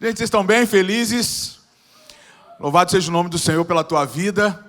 Gente, vocês estão bem? Felizes? Louvado seja o nome do Senhor pela tua vida.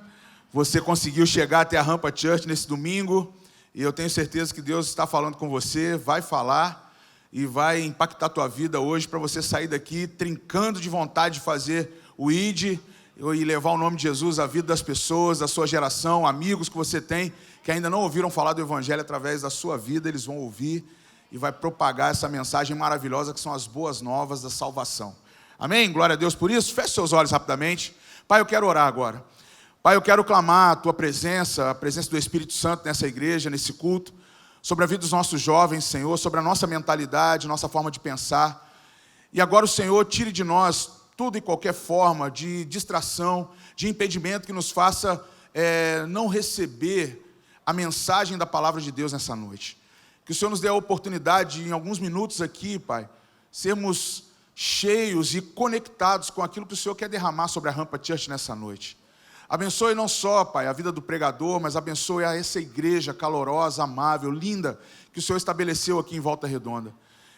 Você conseguiu chegar até a Rampa Church nesse domingo. E eu tenho certeza que Deus está falando com você, vai falar e vai impactar a tua vida hoje para você sair daqui trincando de vontade de fazer o ID e levar o nome de Jesus à vida das pessoas, da sua geração, amigos que você tem que ainda não ouviram falar do Evangelho através da sua vida, eles vão ouvir e vai propagar essa mensagem maravilhosa que são as boas novas da salvação. Amém? Glória a Deus por isso. Feche seus olhos rapidamente. Pai, eu quero orar agora. Pai, eu quero clamar a tua presença, a presença do Espírito Santo nessa igreja, nesse culto, sobre a vida dos nossos jovens, Senhor, sobre a nossa mentalidade, nossa forma de pensar. E agora o Senhor tire de nós tudo e qualquer forma de distração, de impedimento que nos faça não receber a mensagem da palavra de Deus nessa noite. Que o Senhor nos dê a oportunidade, em alguns minutos aqui, Pai, sermos cheios e conectados com aquilo que o Senhor quer derramar sobre a Rampa Church nessa noite. Abençoe não só, Pai, a vida do pregador, mas abençoe a essa igreja calorosa, amável, linda, que o Senhor estabeleceu aqui em Volta Redonda.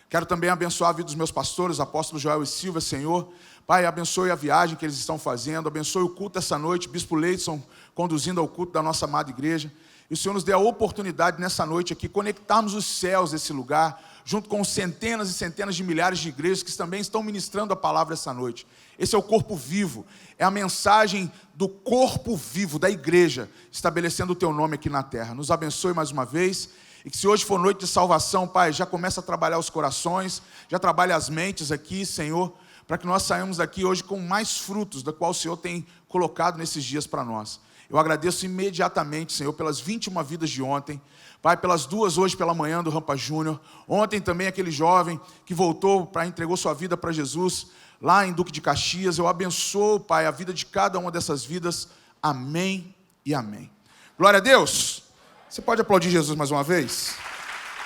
Quero também abençoar a vida dos meus pastores, apóstolos Joel e Silva, Senhor. Pai, abençoe a viagem que eles estão fazendo, abençoe o culto essa noite, Bispo Leidson conduzindo ao culto da nossa amada igreja. E o Senhor nos dê a oportunidade nessa noite aqui, conectarmos os céus desse lugar, junto com centenas e centenas de milhares de igrejas que também estão ministrando a palavra essa noite. Esse é o corpo vivo, é a mensagem do corpo vivo da igreja, estabelecendo o teu nome aqui na terra. Nos abençoe mais uma vez, e que se hoje for noite de salvação, Pai, já começa a trabalhar os corações, já trabalha as mentes aqui, Senhor, para que nós saímos daqui hoje com mais frutos, da qual o Senhor tem colocado nesses dias para nós. Eu agradeço imediatamente, Senhor, pelas 21 vidas de ontem, Pai, pelas 2 hoje pela manhã do Rampa Júnior, ontem também aquele jovem que voltou, entregou sua vida para Jesus, lá em Duque de Caxias. Eu abençoo, Pai, a vida de cada uma dessas vidas, amém e amém. Glória a Deus. Você pode aplaudir Jesus mais uma vez?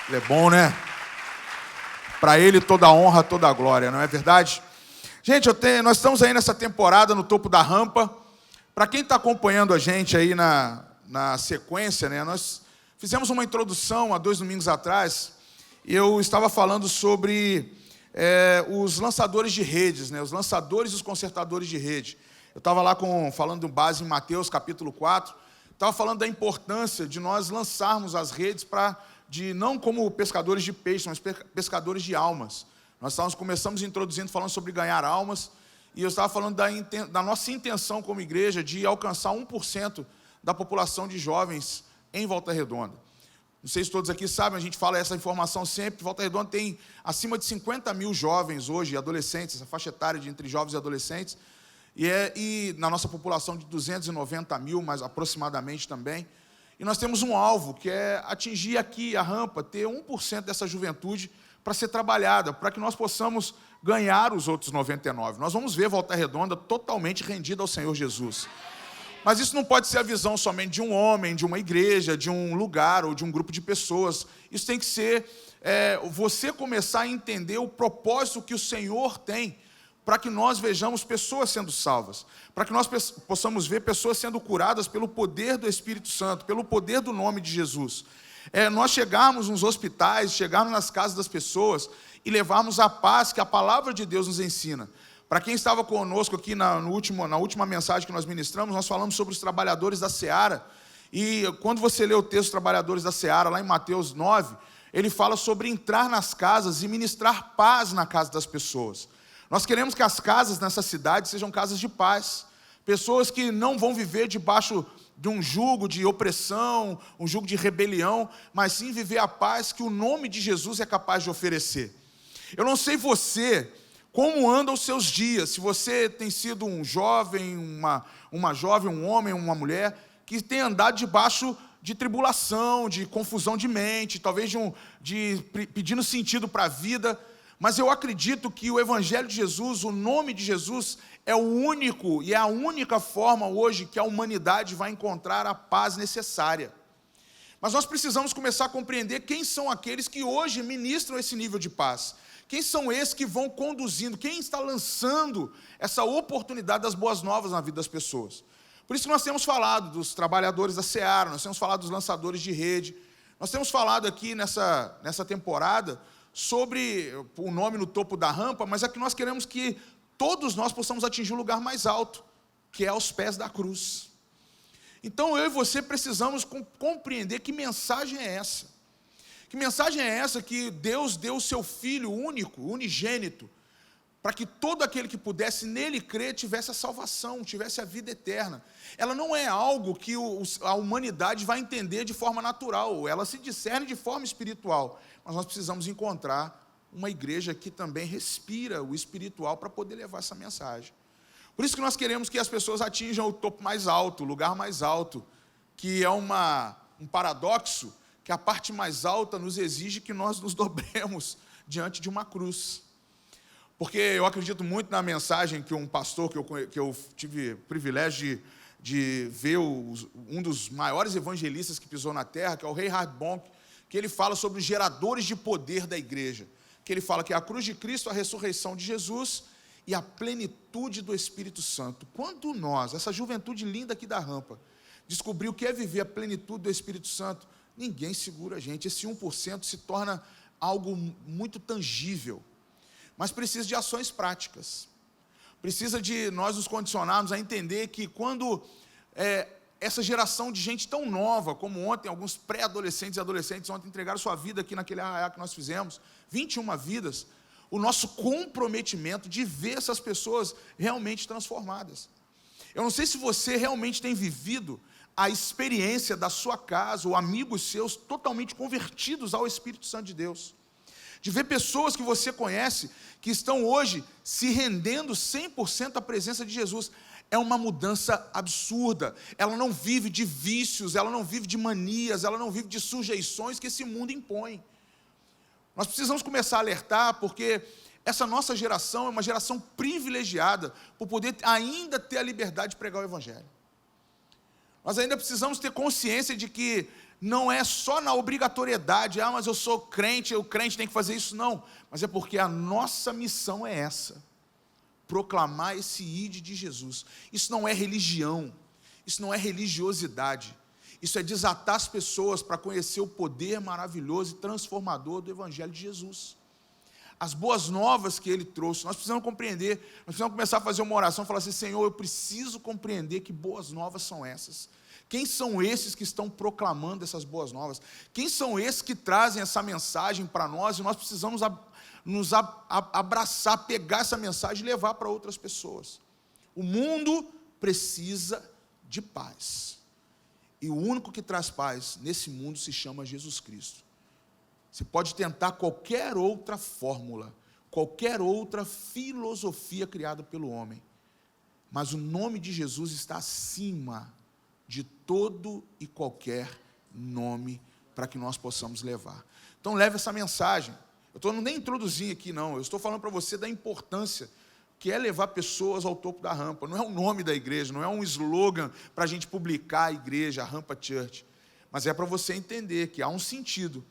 Ele é bom, né? Para Ele toda a honra, toda a glória, não é verdade? Gente, nós estamos aí nessa temporada no topo da rampa. Para quem está acompanhando a gente aí na sequência, né, nós fizemos uma introdução há 2 domingos atrás, e eu estava falando sobre os lançadores de redes, né, os lançadores e os consertadores de rede. Eu estava lá falando de base em Mateus capítulo 4, estava falando da importância de nós lançarmos as redes não como pescadores de peixe, mas pescadores de almas. Nós começamos introduzindo, falando sobre ganhar almas, e eu estava falando da nossa intenção como igreja de alcançar 1% da população de jovens em Volta Redonda. Não sei se todos aqui sabem, a gente fala essa informação sempre. Volta Redonda tem acima de 50 mil jovens hoje, adolescentes, essa faixa etária entre jovens e adolescentes, e na nossa população de 290 mil, mais aproximadamente também. E nós temos um alvo, que é atingir aqui a rampa, ter 1% dessa juventude para ser trabalhada, para que nós possamos ganhar os outros 99. Nós vamos ver Volta Redonda totalmente rendida ao Senhor Jesus. Mas isso não pode ser a visão somente de um homem, de uma igreja, de um lugar ou de um grupo de pessoas. Isso tem que ser você começar a entender o propósito que o Senhor tem para que nós vejamos pessoas sendo salvas, para que nós possamos ver pessoas sendo curadas pelo poder do Espírito Santo, pelo poder do nome de Jesus. Nós chegarmos nos hospitais, chegarmos nas casas das pessoas e levarmos a paz que a palavra de Deus nos ensina. Para quem estava conosco aqui na última mensagem que nós ministramos, nós falamos sobre os trabalhadores da Seara. E quando você lê o texto dos trabalhadores da Seara, lá em Mateus 9, ele fala sobre entrar nas casas e ministrar paz na casa das pessoas. Nós queremos que as casas nessa cidade sejam casas de paz. Pessoas que não vão viver debaixo de um jugo de opressão, um jugo de rebelião, mas sim viver a paz que o nome de Jesus é capaz de oferecer. Eu não sei você, como andam os seus dias, se você tem sido um jovem, uma jovem, um homem, uma mulher, que tem andado debaixo de tribulação, de confusão de mente, talvez pedindo sentido para a vida, mas eu acredito que o Evangelho de Jesus, o nome de Jesus, é o único e é a única forma hoje que a humanidade vai encontrar a paz necessária. Mas nós precisamos começar a compreender quem são aqueles que hoje ministram esse nível de paz. Quem são esses que vão conduzindo, quem está lançando essa oportunidade das boas novas na vida das pessoas. Por isso que nós temos falado dos trabalhadores da Seara, nós temos falado dos lançadores de rede, nós temos falado aqui nessa temporada sobre o nome no topo da rampa, mas é que nós queremos que todos nós possamos atingir o lugar mais alto, que é aos pés da cruz. Então eu e você precisamos compreender que mensagem é essa. Que mensagem é essa que Deus deu o seu Filho único, unigênito, para que todo aquele que pudesse nele crer tivesse a salvação, tivesse a vida eterna. Ela não é algo que a humanidade vai entender de forma natural, ela se discerne de forma espiritual. Mas nós precisamos encontrar uma igreja que também respira o espiritual para poder levar essa mensagem. Por isso que nós queremos que as pessoas atinjam o topo mais alto, o lugar mais alto, que é um paradoxo, que a parte mais alta nos exige que nós nos dobremos diante de uma cruz. Porque eu acredito muito na mensagem que um pastor que eu tive o privilégio de ver, um dos maiores evangelistas que pisou na terra, que é o Reinhard Bonk, que ele fala sobre os geradores de poder da igreja. Que ele fala que é a cruz de Cristo, a ressurreição de Jesus e a plenitude do Espírito Santo. Quando nós, essa juventude linda aqui da rampa, descobriu o que é viver a plenitude do Espírito Santo, ninguém segura a gente. Esse 1% se torna algo muito tangível. Mas precisa de ações práticas. Precisa de nós nos condicionarmos a entender que quando essa geração de gente tão nova, como ontem, alguns pré-adolescentes e adolescentes ontem entregaram sua vida aqui naquele arraiá que nós fizemos, 21 vidas, o nosso comprometimento de ver essas pessoas realmente transformadas. Eu não sei se você realmente tem vivido a experiência da sua casa, ou amigos seus totalmente convertidos ao Espírito Santo de Deus. De ver pessoas que você conhece, que estão hoje se rendendo 100% à presença de Jesus. É uma mudança absurda. Ela não vive de vícios, ela não vive de manias, ela não vive de sujeições que esse mundo impõe. Nós precisamos começar a alertar, porque essa nossa geração é uma geração privilegiada por poder ainda ter a liberdade de pregar o Evangelho. Nós ainda precisamos ter consciência de que não é só na obrigatoriedade, mas eu sou crente, o crente tem que fazer isso, não. Mas é porque a nossa missão é essa, proclamar esse ide de Jesus. Isso não é religião, isso não é religiosidade, isso é desatar as pessoas para conhecer o poder maravilhoso e transformador do Evangelho de Jesus. As boas novas que Ele trouxe, nós precisamos compreender, nós precisamos começar a fazer uma oração, falar assim: Senhor, eu preciso compreender que boas novas são essas. Quem são esses que estão proclamando essas boas novas? Quem são esses que trazem essa mensagem para nós? E nós precisamos nos abraçar, pegar essa mensagem e levar para outras pessoas. O mundo precisa de paz. E o único que traz paz nesse mundo se chama Jesus Cristo. Você pode tentar qualquer outra fórmula, qualquer outra filosofia criada pelo homem, mas o nome de Jesus está acima de todo e qualquer nome para que nós possamos levar. Então leve essa mensagem. Eu estou nem introduzindo aqui não, eu estou falando para você da importância que é levar pessoas ao topo da rampa. Não é o nome da igreja, não é um slogan para a gente publicar a igreja, a Rampa Church, mas é para você entender que há um sentido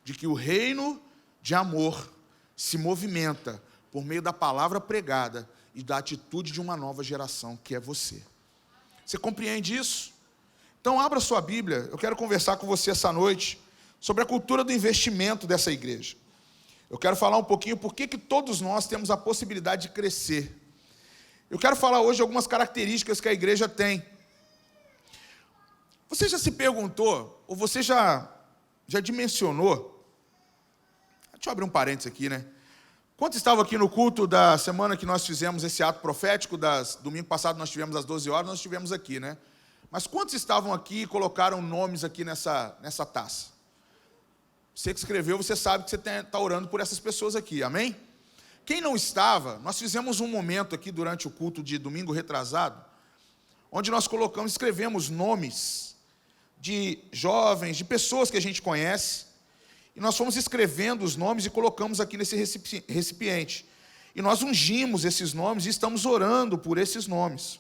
de que o reino de amor se movimenta por meio da palavra pregada e da atitude de uma nova geração, que é você. Você compreende isso? Então abra sua Bíblia, eu quero conversar com você essa noite sobre a cultura do investimento dessa igreja. Eu quero falar um pouquinho por que todos nós temos a possibilidade de crescer. Eu quero falar hoje algumas características que a igreja tem. Você já se perguntou, ou você já dimensionou? Deixa eu abrir um parênteses aqui, né? Quantos estavam aqui no culto da semana que nós fizemos esse ato profético? Domingo passado nós tivemos às 12 horas, nós estivemos aqui, né? Mas quantos estavam aqui e colocaram nomes aqui nessa taça? Você que escreveu, você sabe que você está orando por essas pessoas aqui, amém? Quem não estava, nós fizemos um momento aqui durante o culto de domingo retrasado, onde nós escrevemos nomes de jovens, de pessoas que a gente conhece, e nós fomos escrevendo os nomes e colocamos aqui nesse recipiente. E nós ungimos esses nomes e estamos orando por esses nomes.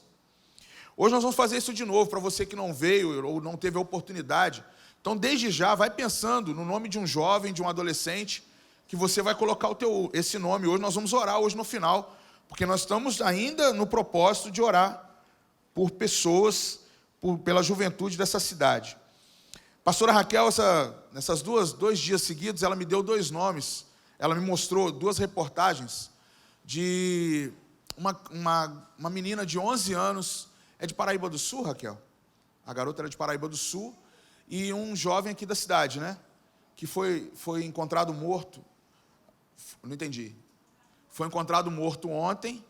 Hoje nós vamos fazer isso de novo, para você que não veio ou não teve a oportunidade. Então, desde já, vai pensando no nome de um jovem, de um adolescente, que você vai colocar esse nome. Hoje nós vamos orar, hoje no final, porque nós estamos ainda no propósito de orar por pessoas, pela juventude dessa cidade. Pastora Raquel, nesses 2 dias seguidos, ela me deu 2 nomes. ela me mostrou 2 reportagens de uma menina de 11 anos, é de Paraíba do Sul, Raquel? A garota era de Paraíba do Sul, e um jovem aqui da cidade, né? Que foi encontrado morto, não entendi, foi encontrado morto ontem,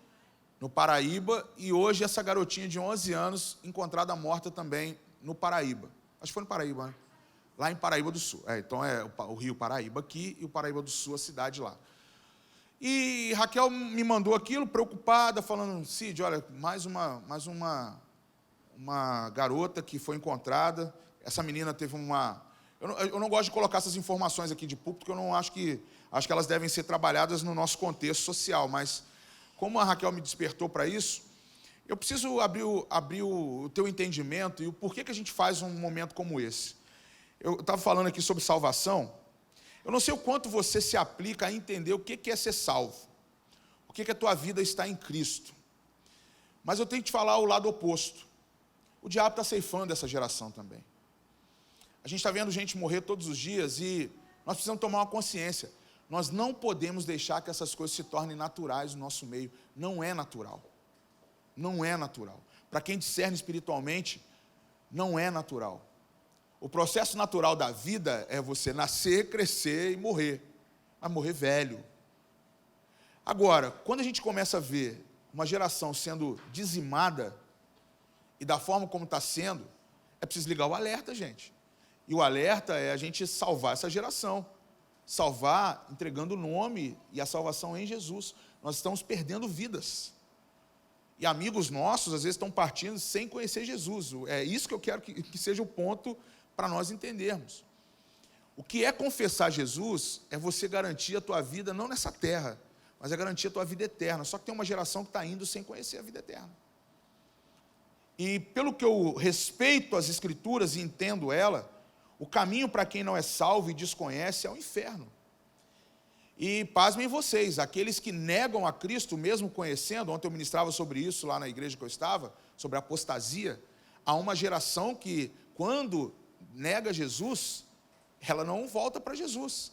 no Paraíba, e hoje essa garotinha de 11 anos, encontrada morta também no Paraíba. Acho que foi no Paraíba, né? Lá em Paraíba do Sul. Então é o Rio Paraíba aqui e o Paraíba do Sul, a cidade lá. E Raquel me mandou aquilo, preocupada, falando, Cid, olha, mais uma garota que foi encontrada. Essa menina teve uma... Eu não gosto de colocar essas informações aqui de público, porque eu não acho que elas devem ser trabalhadas no nosso contexto social, mas como a Raquel me despertou para isso, eu preciso abrir o teu entendimento e o porquê que a gente faz um momento como esse. Eu estava falando aqui sobre salvação. Eu não sei o quanto você se aplica a entender o que é ser salvo, o que a tua vida está em Cristo. Mas eu tenho que te falar o lado oposto. O diabo está ceifando essa geração também. A gente está vendo gente morrer todos os dias e nós precisamos tomar uma consciência. Nós não podemos deixar que essas coisas se tornem naturais no nosso meio. Não é natural. Não é natural. Para quem discerne espiritualmente, não é natural. O processo natural da vida é você nascer, crescer e morrer. Mas morrer velho. Agora, quando a gente começa a ver uma geração sendo dizimada, e da forma como está sendo, é preciso ligar o alerta, gente. E o alerta é a gente salvar essa geração. Salvar entregando o nome e a salvação em Jesus. Nós estamos perdendo vidas. E amigos nossos, às vezes, estão partindo sem conhecer Jesus. É isso que eu quero que seja o ponto para nós entendermos. O que é confessar Jesus é você garantir a tua vida, não nessa terra, mas é garantir a tua vida eterna. Só que tem uma geração que está indo sem conhecer a vida eterna. E pelo que eu respeito as Escrituras e entendo ela, o caminho para quem não é salvo e desconhece é o inferno. E pasmem vocês, aqueles que negam a Cristo, mesmo conhecendo, ontem eu ministrava sobre isso lá na igreja que eu estava, sobre a apostasia, há uma geração que, quando nega Jesus, ela não volta para Jesus.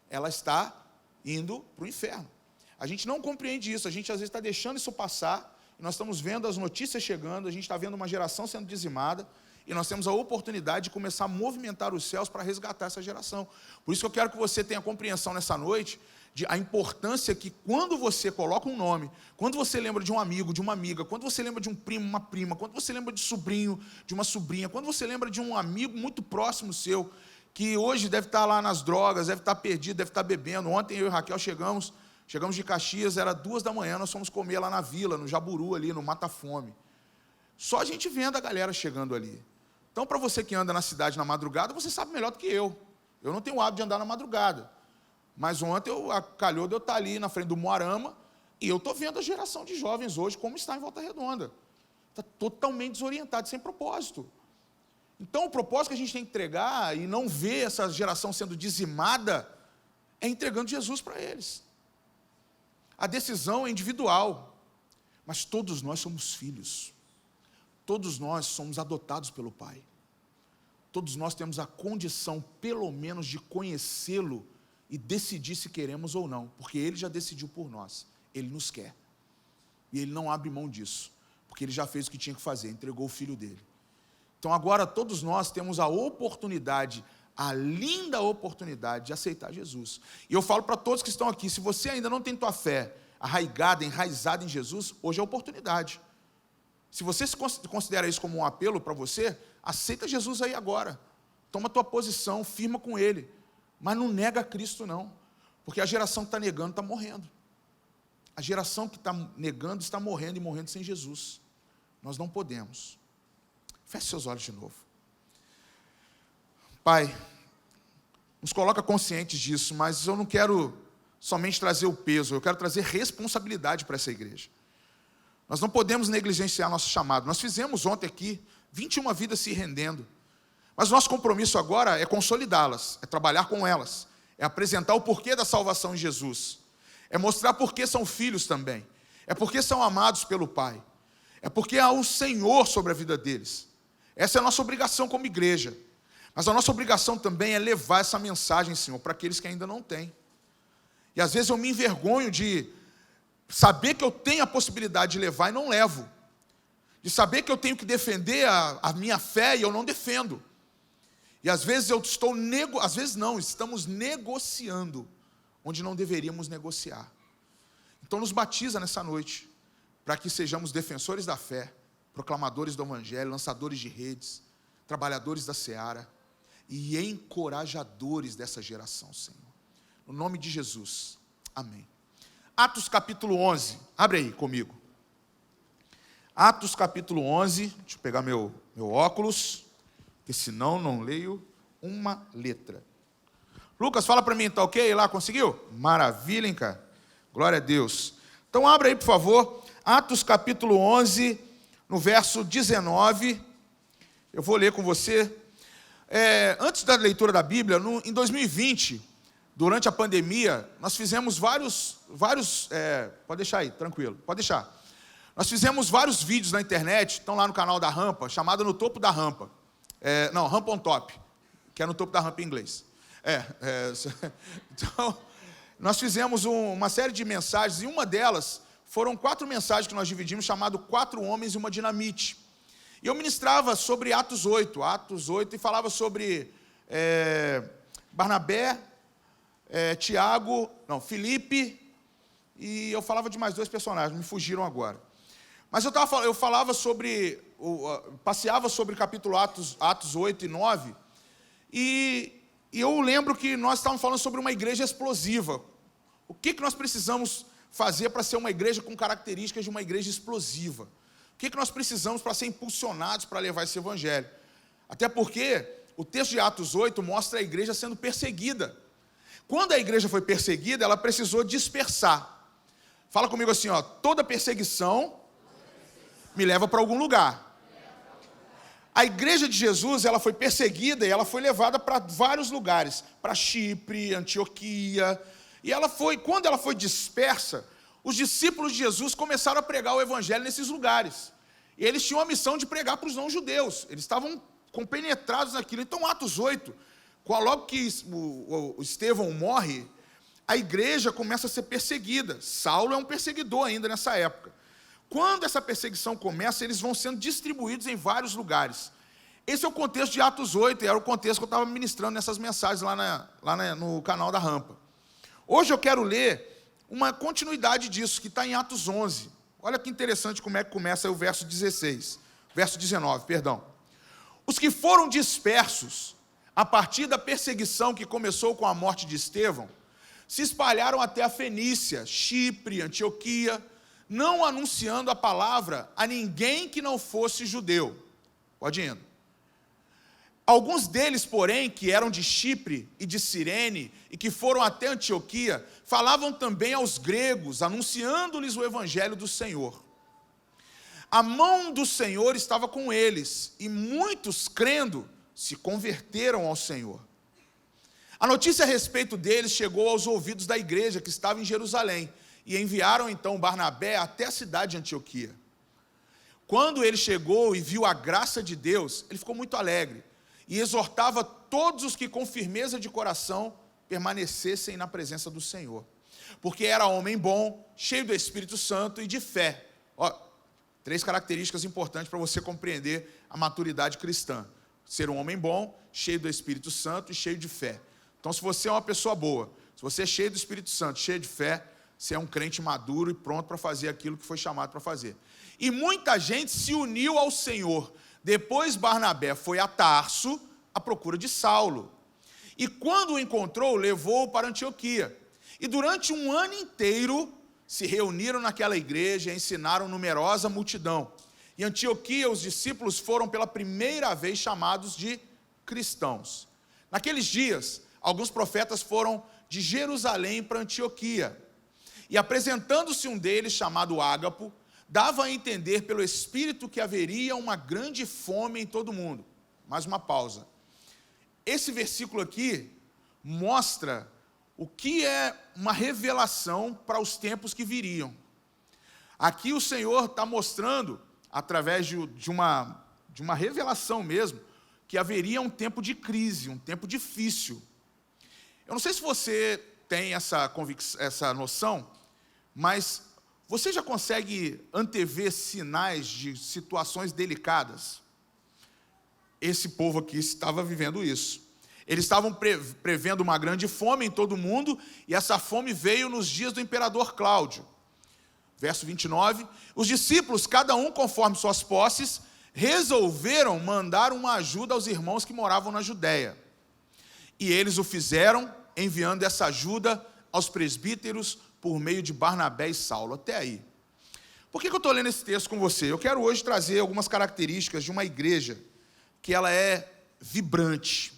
Ela está indo para o inferno. A gente não compreende isso, a gente às vezes está deixando isso passar, nós estamos vendo as notícias chegando, a gente está vendo uma geração sendo dizimada, e nós temos a oportunidade de começar a movimentar os céus para resgatar essa geração. Por isso que eu quero que você tenha compreensão nessa noite, de a importância que quando você coloca um nome, quando você lembra de um amigo, de uma amiga, quando você lembra de um primo, uma prima, quando você lembra de sobrinho, de uma sobrinha, quando você lembra de um amigo muito próximo seu, que hoje deve estar lá nas drogas, deve estar perdido, deve estar bebendo. Ontem eu e Raquel chegamos de Caxias, era 2 da manhã, nós fomos comer lá na vila, no Jaburu ali, no Mata Fome. Só a gente vendo a galera chegando ali. Então, para você que anda na cidade na madrugada, você sabe melhor do que eu. Eu não tenho o hábito de andar na madrugada. Mas ontem calhou de eu estar ali na frente do Moarama, e eu estou vendo a geração de jovens hoje como está em Volta Redonda. Está totalmente desorientado, sem propósito. Então, o propósito que a gente tem que entregar e não ver essa geração sendo dizimada é entregando Jesus para eles. A decisão é individual, mas todos nós somos filhos. Todos nós somos adotados pelo Pai. Todos nós temos a condição, pelo menos, de conhecê-lo e decidir se queremos ou não, porque Ele já decidiu por nós. Ele nos quer. E Ele não abre mão disso, porque Ele já fez o que tinha que fazer, entregou o Filho dEle. Então agora todos nós temos a oportunidade, a linda oportunidade de aceitar Jesus. E eu falo para todos que estão aqui, se você ainda não tem tua fé arraigada, enraizada em Jesus, hoje é a oportunidade. Se você considera isso como um apelo para você, aceita Jesus aí agora. Toma tua posição, firma com Ele. Mas não nega Cristo não. Porque a geração que está negando está morrendo. A geração que está negando está morrendo e morrendo sem Jesus. Nós não podemos. Feche seus olhos de novo. Pai, nos coloca conscientes disso, mas eu não quero somente trazer o peso, eu quero trazer responsabilidade para essa igreja. Nós não podemos negligenciar nosso chamado. Nós fizemos ontem aqui 21 vidas se rendendo. Mas nosso compromisso agora é consolidá-las, é trabalhar com elas, é apresentar o porquê da salvação em Jesus, é mostrar porquê são filhos também, é porque são amados pelo Pai, é porque há um Senhor sobre a vida deles. Essa é a nossa obrigação como igreja. Mas a nossa obrigação também é levar essa mensagem, Senhor, para aqueles que ainda não têm. E às vezes eu me envergonho de saber que eu tenho a possibilidade de levar e não levo. De saber que eu tenho que defender a minha fé e eu não defendo. E às vezes estamos negociando onde não deveríamos negociar. Então nos batiza nessa noite, para que sejamos defensores da fé, proclamadores do Evangelho, lançadores de redes, trabalhadores da seara e encorajadores dessa geração, Senhor. No nome de Jesus, amém. Atos capítulo 11, abre aí comigo. Atos capítulo 11, deixa eu pegar meu óculos, porque senão não leio uma letra. Lucas, fala para mim, tá ok lá, conseguiu? Maravilha, hein, cara? Glória a Deus. Então abre aí, por favor, Atos capítulo 11, no verso 19, eu vou ler com você. Antes da leitura da Bíblia, em 2020, durante a pandemia, nós fizemos vários pode deixar aí, tranquilo, pode deixar. Nós fizemos vários vídeos na internet, estão lá no canal da Rampa, chamado No Topo da Rampa. Rampa on Top, que é no topo da rampa em inglês. Então, nós fizemos uma série de mensagens, e uma delas foram 4 mensagens que nós dividimos, chamado 4 Homens e uma Dinamite. E eu ministrava sobre Atos 8, e falava sobre Barnabé, Filipe, e eu falava de mais 2 personagens, me fugiram agora. Mas eu falava sobre, passeava sobre o capítulo Atos 8 e 9, e eu lembro que nós estávamos falando sobre uma igreja explosiva. O que nós precisamos fazer para ser uma igreja com características de uma igreja explosiva? O que nós precisamos para ser impulsionados para levar esse evangelho? Até porque o texto de Atos 8 mostra a igreja sendo perseguida. Quando a igreja foi perseguida, ela precisou dispersar. Fala comigo assim, toda perseguição me leva para algum lugar. A igreja de Jesus, ela foi perseguida e ela foi levada para vários lugares, para Chipre, Antioquia, e quando ela foi dispersa, os discípulos de Jesus começaram a pregar o evangelho nesses lugares. E eles tinham a missão de pregar para os não-judeus, eles estavam compenetrados naquilo. Então, Atos 8, logo que o Estevão morre, a igreja começa a ser perseguida. Saulo é um perseguidor ainda nessa época. Quando essa perseguição começa, eles vão sendo distribuídos em vários lugares. Esse é o contexto de Atos 8, e era o contexto que eu estava ministrando nessas mensagens lá no canal da Rampa. Hoje eu quero ler uma continuidade disso, que está em Atos 11. Olha que interessante como é que começa aí o verso 19, perdão. Os que foram dispersos, a partir da perseguição que começou com a morte de Estevão, se espalharam até a Fenícia, Chipre, Antioquia, não anunciando a palavra a ninguém que não fosse judeu. Pode indo. Alguns deles, porém, que eram de Chipre e de Cirene, e que foram até Antioquia, falavam também aos gregos, anunciando-lhes o evangelho do Senhor. A mão do Senhor estava com eles, e muitos, crendo, se converteram ao Senhor. A notícia a respeito deles chegou aos ouvidos da igreja que estava em Jerusalém, e enviaram então Barnabé até a cidade de Antioquia. Quando ele chegou e viu a graça de Deus, ele ficou muito alegre, e exortava todos os que com firmeza de coração permanecessem na presença do Senhor. Porque era homem bom, cheio do Espírito Santo e de fé. 3 características importantes para você compreender a maturidade cristã. Ser um homem bom, cheio do Espírito Santo e cheio de fé. Então, se você é uma pessoa boa, se você é cheio do Espírito Santo, cheio de fé, você é um crente maduro e pronto para fazer aquilo que foi chamado para fazer. E muita gente se uniu ao Senhor. Depois Barnabé foi a Tarso à procura de Saulo. E quando o encontrou, levou-o para Antioquia. E durante um ano inteiro se reuniram naquela igreja e ensinaram numerosa multidão. Em Antioquia, os discípulos foram pela primeira vez chamados de cristãos. Naqueles dias, alguns profetas foram de Jerusalém para Antioquia. E apresentando-se um deles, chamado Ágapo, dava a entender pelo Espírito que haveria uma grande fome em todo o mundo. Mais uma pausa. Esse versículo aqui mostra o que é uma revelação para os tempos que viriam. Aqui o Senhor está mostrando, através de uma revelação mesmo, que haveria um tempo de crise, um tempo difícil. Eu não sei se você tem essa noção, mas você já consegue antever sinais de situações delicadas? Esse povo aqui estava vivendo isso. Eles estavam prevendo uma grande fome em todo o mundo, e essa fome veio nos dias do imperador Cláudio. Verso 29, os discípulos, cada um conforme suas posses, resolveram mandar uma ajuda aos irmãos que moravam na Judéia. E eles o fizeram, enviando essa ajuda aos presbíteros por meio de Barnabé e Saulo. Até aí. Por que eu estou lendo esse texto com você? Eu quero hoje trazer algumas características de uma igreja que ela é vibrante.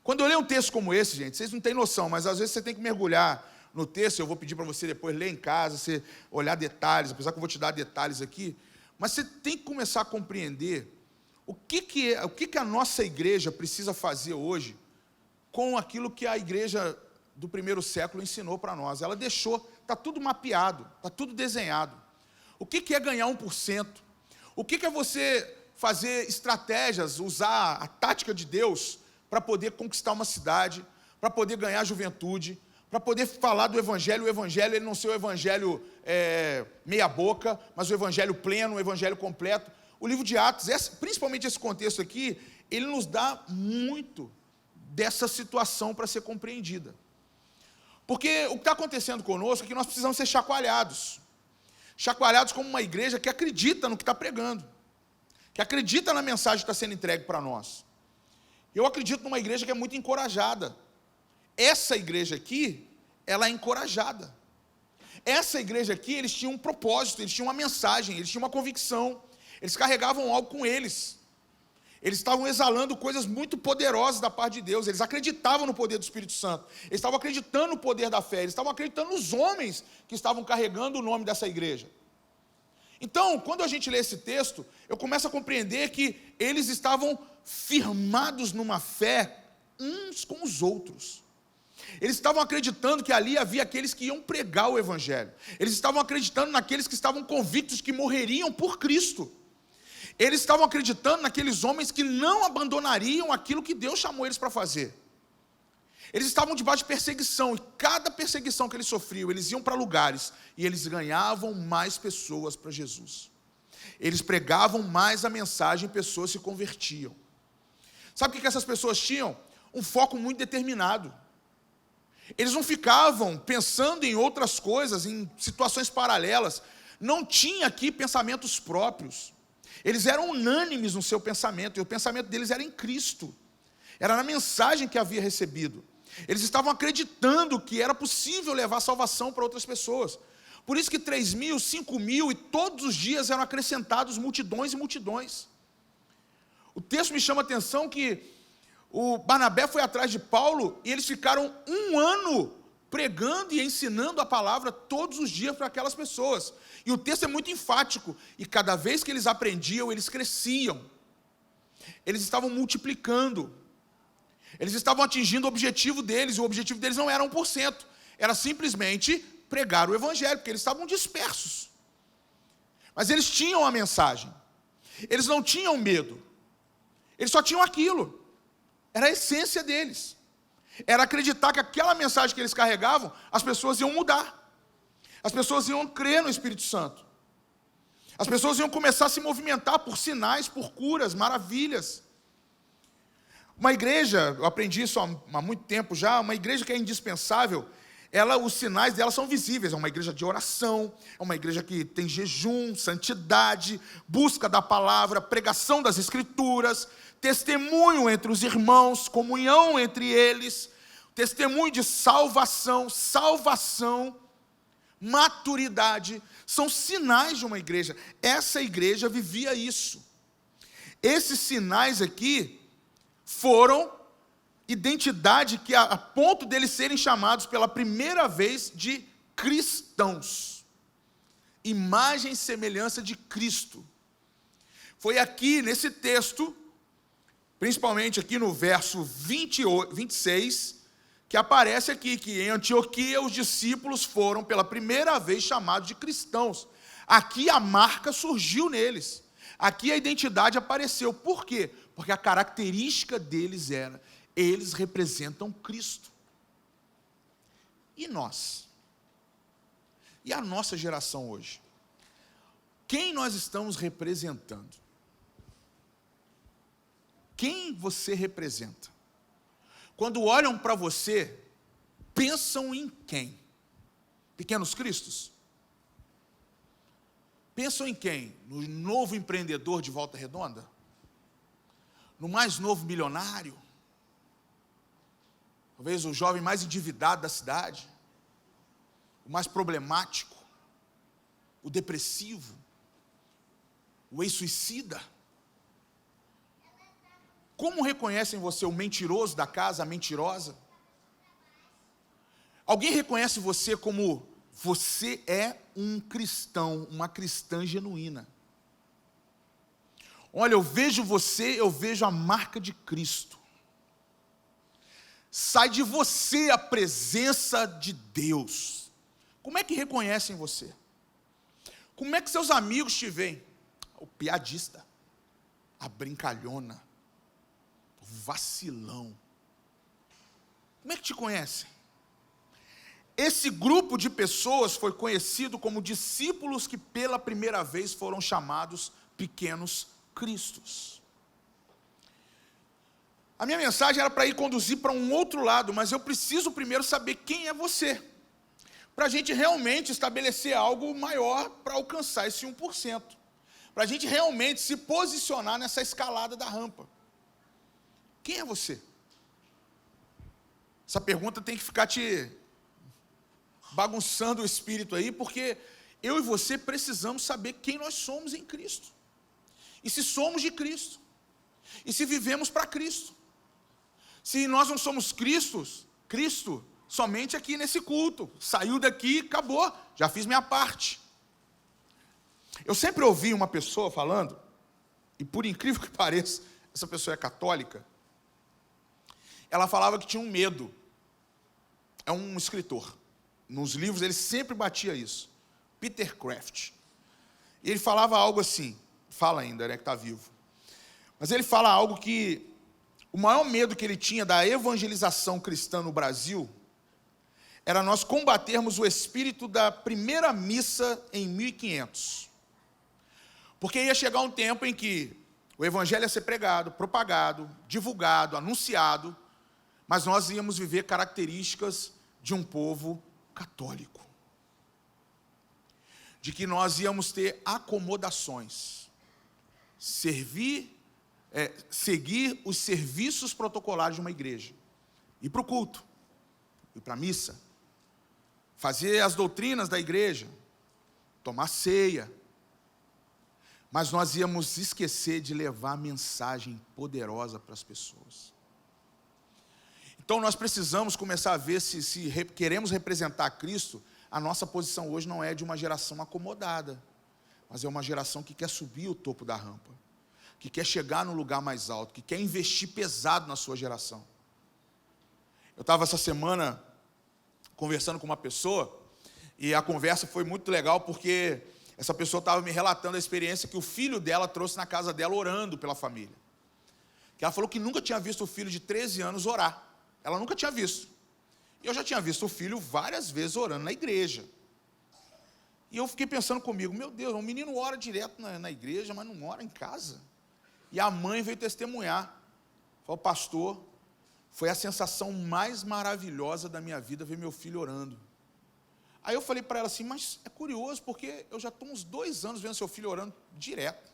Quando eu leio um texto como esse, gente, vocês não têm noção, mas às vezes você tem que mergulhar no texto. Eu vou pedir para você depois ler em casa, você olhar detalhes, apesar que eu vou te dar detalhes aqui, mas você tem que começar a compreender o que a nossa igreja precisa fazer hoje com aquilo que a igreja do primeiro século ensinou para nós. Ela deixou, está tudo mapeado, está tudo desenhado. O que é ganhar 1%? O que é você fazer estratégias, usar a tática de Deus para poder conquistar uma cidade, para poder ganhar a juventude, para poder falar do Evangelho, o Evangelho ele não ser o Evangelho meia boca, mas o Evangelho pleno, o Evangelho completo. O livro de Atos, principalmente esse contexto aqui, ele nos dá muito dessa situação para ser compreendida. Porque o que está acontecendo conosco é que nós precisamos ser chacoalhados. Chacoalhados como uma igreja que acredita no que está pregando, que acredita na mensagem que está sendo entregue para nós. Eu acredito numa igreja que é muito encorajada. Essa igreja aqui, ela é encorajada. Essa igreja aqui, eles tinham um propósito, eles tinham uma mensagem, eles tinham uma convicção, eles carregavam algo com eles. Eles estavam exalando coisas muito poderosas da parte de Deus, eles acreditavam no poder do Espírito Santo, eles estavam acreditando no poder da fé, eles estavam acreditando nos homens que estavam carregando o nome dessa igreja. Então, quando a gente lê esse texto, eu começo a compreender que eles estavam firmados numa fé uns com os outros. Eles estavam acreditando que ali havia aqueles que iam pregar o Evangelho. Eles estavam acreditando naqueles que estavam convictos que morreriam por Cristo. Eles estavam acreditando naqueles homens que não abandonariam aquilo que Deus chamou eles para fazer. Eles estavam debaixo de perseguição, e cada perseguição que eles sofriam, eles iam para lugares, e eles ganhavam mais pessoas para Jesus. Eles pregavam mais a mensagem, e pessoas se convertiam. Sabe o que essas pessoas tinham? Um foco muito determinado. Eles não ficavam pensando em outras coisas, em situações paralelas. Não tinha aqui pensamentos próprios. Eles eram unânimes no seu pensamento, e o pensamento deles era em Cristo. Era na mensagem que havia recebido. Eles estavam acreditando que era possível levar salvação para outras pessoas. Por isso que 3.000, 5.000, e todos os dias eram acrescentados multidões e multidões. O texto me chama a atenção que o Barnabé foi atrás de Paulo, e eles ficaram 1 ano pregando e ensinando a palavra todos os dias para aquelas pessoas. E o texto é muito enfático, e cada vez que eles aprendiam, eles cresciam. Eles estavam multiplicando. Eles estavam atingindo o objetivo deles, e o objetivo deles não era 1%, era simplesmente pregar o Evangelho, porque eles estavam dispersos. Mas eles tinham a mensagem, eles não tinham medo, eles só tinham aquilo, era a essência deles, era acreditar que aquela mensagem que eles carregavam, as pessoas iam mudar, as pessoas iam crer no Espírito Santo, as pessoas iam começar a se movimentar por sinais, por curas, maravilhas. Uma igreja, eu aprendi isso há muito tempo já, uma igreja que é indispensável, os sinais dela são visíveis. É uma igreja de oração, é uma igreja que tem jejum, santidade, busca da palavra, pregação das Escrituras, testemunho entre os irmãos, comunhão entre eles, testemunho de salvação, maturidade, são sinais de uma igreja. Essa igreja vivia isso. Esses sinais aqui foram identidade que a ponto deles serem chamados pela primeira vez de cristãos. Imagem e semelhança de Cristo. Foi aqui nesse texto, principalmente aqui no verso 26, que aparece aqui que em Antioquia os discípulos foram pela primeira vez chamados de cristãos. Aqui a marca surgiu neles. Aqui a identidade apareceu. Por quê? Porque a característica deles era, eles representam Cristo. E nós? E a nossa geração hoje? Quem nós estamos representando? Quem você representa? Quando olham para você, pensam em quem? Pequenos Cristos? Pensam em quem? No novo empreendedor de Volta Redonda? No mais novo milionário? Talvez o jovem mais endividado da cidade? O mais problemático? O depressivo? O ex-suicida? Como reconhecem você o mentiroso da casa, a mentirosa? Alguém reconhece você como você é um cristão, uma cristã genuína? Olha, eu vejo você, eu vejo a marca de Cristo. Sai de você a presença de Deus. Como é que reconhecem você? Como é que seus amigos te veem? O piadista, a brincalhona, o vacilão. Como é que te conhecem? Esse grupo de pessoas foi conhecido como discípulos que pela primeira vez foram chamados pequenos cristos. A minha mensagem era para ir conduzir para um outro lado, mas eu preciso primeiro saber quem é você, para a gente realmente estabelecer algo maior para alcançar esse 1%, para a gente realmente se posicionar nessa escalada da rampa. Quem é você? Essa pergunta tem que ficar te bagunçando o espírito aí, porque eu e você precisamos saber quem nós somos em Cristo, e se somos de Cristo, e se vivemos para Cristo. Se nós não somos Cristo somente aqui nesse culto, saiu daqui, acabou, já fiz minha parte. Eu sempre ouvi uma pessoa falando, e por incrível que pareça, essa pessoa é católica, ela falava que tinha um medo. É um escritor. Nos livros ele sempre batia isso. Peter Kraft. E ele falava algo assim, fala ainda, né, que está vivo. Mas ele fala algo que o maior medo que ele tinha da evangelização cristã no Brasil era nós combatermos o espírito da primeira missa em 1500. Porque ia chegar um tempo em que o evangelho ia ser pregado, propagado, divulgado, anunciado, mas nós íamos viver características de um povo católico. De que nós íamos ter acomodações, seguir os serviços protocolares de uma igreja, ir para o culto, ir para a missa, fazer as doutrinas da igreja, tomar ceia, mas nós íamos esquecer de levar a mensagem poderosa para as pessoas. Então nós precisamos começar a ver se queremos representar Cristo. A nossa posição hoje não é de uma geração acomodada, mas é uma geração que quer subir o topo da rampa, que quer chegar no lugar mais alto, que quer investir pesado na sua geração. Eu estava essa semana conversando com uma pessoa, e a conversa foi muito legal, porque essa pessoa estava me relatando a experiência que o filho dela trouxe na casa dela orando pela família. Que ela falou que nunca tinha visto o filho de 13 anos orar. Ela nunca tinha visto. E eu já tinha visto o filho várias vezes orando na igreja. E eu fiquei pensando comigo, meu Deus, um menino ora direto na igreja, mas não ora em casa. E a mãe veio testemunhar. Falou, pastor, foi a sensação mais maravilhosa da minha vida ver meu filho orando. Aí eu falei para ela assim, mas é curioso, porque eu já estou uns 2 anos vendo seu filho orando direto.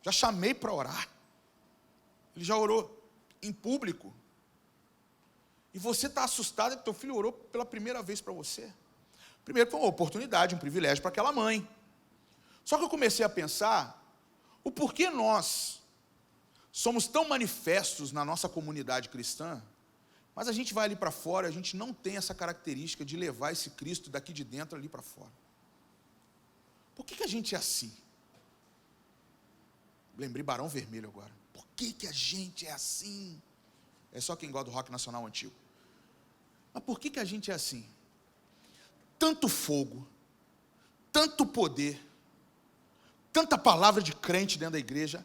Já chamei para orar. Ele já orou em público. E você está assustado que teu filho orou pela primeira vez para você. Primeiro foi uma oportunidade, um privilégio para aquela mãe. Só que eu comecei a pensar o porquê nós somos tão manifestos na nossa comunidade cristã, mas a gente vai ali para fora, a gente não tem essa característica de levar esse Cristo daqui de dentro ali para fora. Por que a gente é assim? Lembrei Barão Vermelho agora. Por que a gente é assim? É só quem gosta do rock nacional antigo. Mas por que a gente é assim? Tanto fogo, tanto poder, tanta palavra de crente dentro da igreja,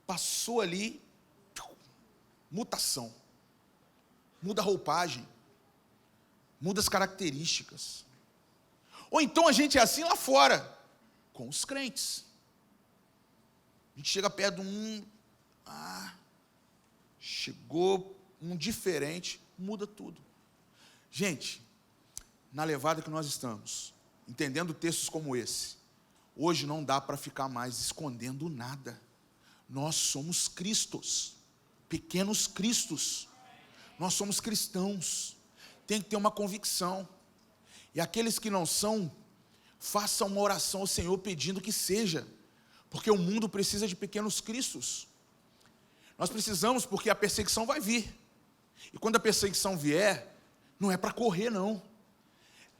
passou ali, mutação, muda a roupagem, muda as características. Ou então a gente é assim lá fora, com os crentes. A gente chega perto de um, chegou um diferente, muda tudo. Gente, na levada que nós estamos, entendendo textos como esse, hoje não dá para ficar mais escondendo nada. Nós somos Cristos, pequenos Cristos. Nós somos cristãos. Tem que ter uma convicção. E aqueles que não são, façam uma oração ao Senhor pedindo que seja. Porque o mundo precisa de pequenos Cristos. Nós precisamos, porque a perseguição vai vir. E quando a perseguição vier, não é para correr, não.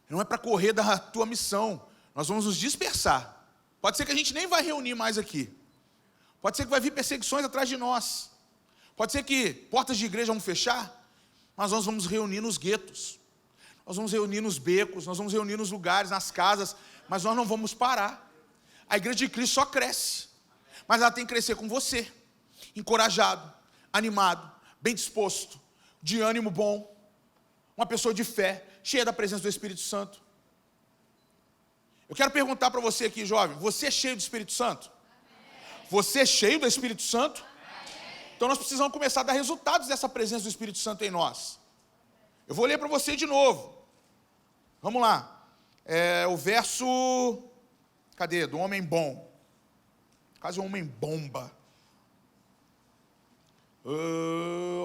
Não é para correr da tua missão. Nós vamos nos dispersar. Pode ser que a gente nem vai reunir mais aqui. Pode ser que vai vir perseguições atrás de nós. Pode ser que portas de igreja vão fechar, mas nós vamos reunir nos guetos. Nós vamos reunir nos becos, nós vamos reunir nos lugares, nas casas, mas nós não vamos parar. A igreja de Cristo só cresce, mas ela tem que crescer com você, encorajado, animado, bem disposto, de ânimo bom, uma pessoa de fé, cheia da presença do Espírito Santo. Eu quero perguntar para você aqui, jovem, você é cheio do Espírito Santo? Você é cheio do Espírito Santo? Então nós precisamos começar a dar resultados dessa presença do Espírito Santo em nós. Eu vou ler para você de novo. Vamos lá. O verso... Cadê? Do homem bom. Quase um homem bomba.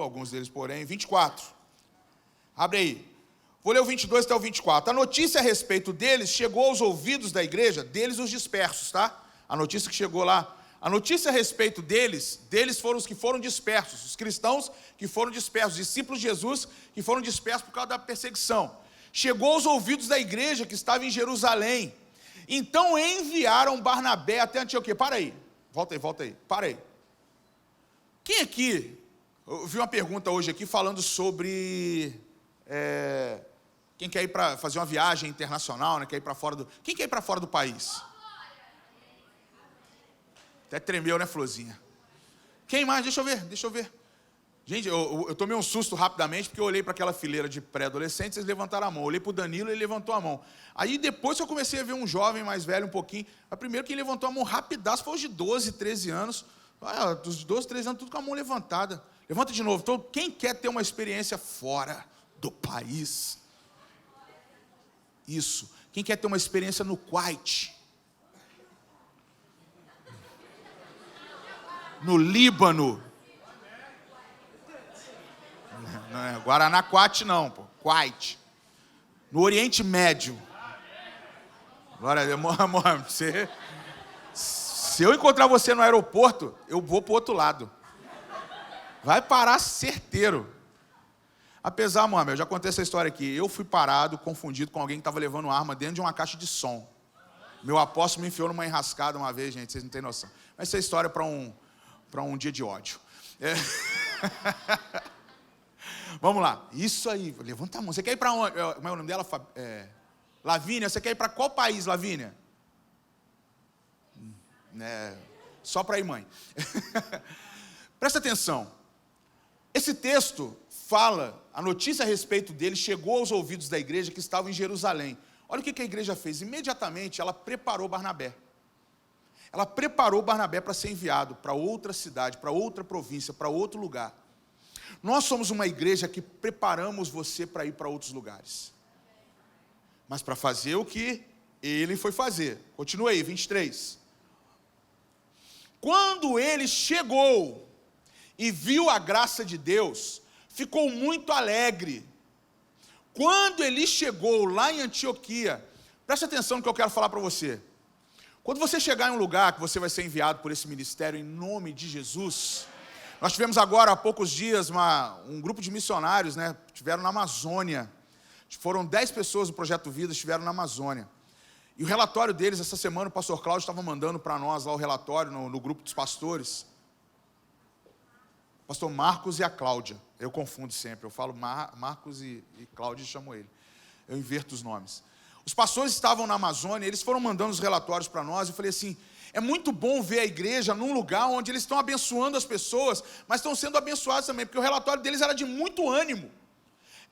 Alguns deles, porém. 24. Abre aí. Vou ler o 22 até o 24. A notícia a respeito deles chegou aos ouvidos da igreja, deles os dispersos, tá? A notícia que chegou lá. A notícia a respeito deles foram os que foram dispersos, os cristãos que foram dispersos, os discípulos de Jesus que foram dispersos por causa da perseguição. Chegou aos ouvidos da igreja que estava em Jerusalém. Então enviaram Barnabé até Antioquia. Para aí, volta aí, para aí. Quem aqui, eu vi uma pergunta hoje aqui falando sobre quem quer ir para fazer uma viagem internacional, né, quer ir para fora do... Quem quer ir para fora do país? Até tremeu, né, Florzinha? Quem mais? Deixa eu ver. Gente, eu tomei um susto rapidamente, porque eu olhei para aquela fileira de pré-adolescentes, eles levantaram a mão. Eu olhei para o Danilo, ele levantou a mão. Aí depois que eu comecei a ver um jovem mais velho um pouquinho, mas primeiro quem levantou a mão rapidaço foi os de 12, 13 anos. Dos de 12, 13 anos, tudo com a mão levantada. Levanta de novo. Então, quem quer ter uma experiência fora do país? Isso. Quem quer ter uma experiência no Kuwait? No Líbano. Não é Guaranaquate não, pô. Kuwait. No Oriente Médio. Glória a Deus, Mohamed, se eu encontrar você no aeroporto, eu vou pro outro lado. Vai parar certeiro. Apesar, Mohamed, eu já contei essa história aqui. Eu fui parado, confundido com alguém que estava levando arma dentro de uma caixa de som. Meu apóstolo me enfiou numa enrascada uma vez, gente, vocês não têm noção. Mas essa é história para um dia de ódio. Vamos lá. Isso aí. Levanta a mão. Você quer ir para onde? Como é o nome dela? Lavínia. Você quer ir para qual país, Lavínia? Só para ir, mãe. Presta atenção. Esse texto fala, a notícia a respeito dele chegou aos ouvidos da igreja que estava em Jerusalém. Olha o que a igreja fez. Imediatamente ela preparou Barnabé. Ela preparou Barnabé para ser enviado para outra cidade, para outra província, para outro lugar. Nós somos uma igreja que preparamos você para ir para outros lugares. Mas para fazer o que ele foi fazer. Continua aí, 23. Quando ele chegou e viu a graça de Deus, ficou muito alegre. Quando ele chegou lá em Antioquia, preste atenção no que eu quero falar para você. Quando você chegar em um lugar que você vai ser enviado por esse ministério em nome de Jesus, nós tivemos agora há poucos dias um grupo de missionários, né, estiveram na Amazônia. Foram 10 pessoas do Projeto Vida, estiveram na Amazônia. E o relatório deles, essa semana, o pastor Cláudio estava mandando para nós lá o relatório no grupo dos pastores. Pastor Marcos e a Cláudia. Eu confundo sempre, eu falo Marcos e Cláudia e chamo ele. Eu inverto os nomes. Os pastores estavam na Amazônia, eles foram mandando os relatórios para nós. Eu falei assim, é muito bom ver a igreja num lugar onde eles estão abençoando as pessoas, mas estão sendo abençoados também, porque o relatório deles era de muito ânimo.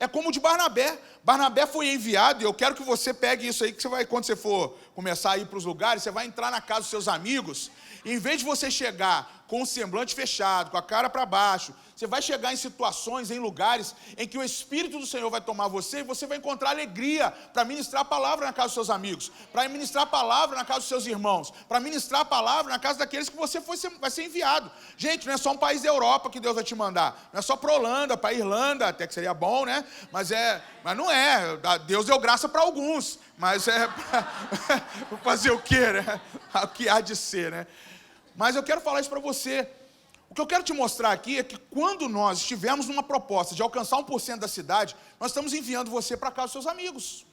É como o de Barnabé. Barnabé foi enviado, e eu quero que você pegue isso aí, que você vai, quando você for começar a ir para os lugares, você vai entrar na casa dos seus amigos, e em vez de você chegar com o semblante fechado, com a cara para baixo, você vai chegar em situações, em lugares, em que o Espírito do Senhor vai tomar você, e você vai encontrar alegria para ministrar a palavra na casa dos seus amigos, para ministrar a palavra na casa dos seus irmãos, para ministrar a palavra na casa daqueles que você vai ser enviado. Gente, não é só um país da Europa que Deus vai te mandar, não é só para a Holanda, para a Irlanda, até que seria bom, né? Mas não é. Deus deu graça para alguns, mas para fazer o quê, né? O que há de ser, né? Mas eu quero falar isso para você. O que eu quero te mostrar aqui é que quando nós estivermos numa proposta de alcançar 1% da cidade, nós estamos enviando você para casa dos seus amigos.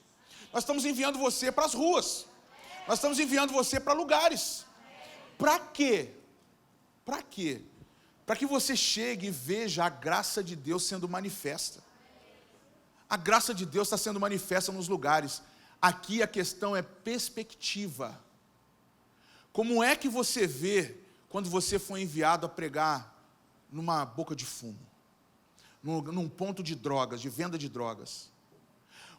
Nós estamos enviando você para as ruas. Nós estamos enviando você para lugares. Para quê? Para quê? Para que você chegue e veja a graça de Deus sendo manifesta. A graça de Deus está sendo manifesta nos lugares. Aqui a questão é perspectiva. Como é que você vê quando você foi enviado a pregar numa boca de fumo? Num ponto de drogas, de venda de drogas?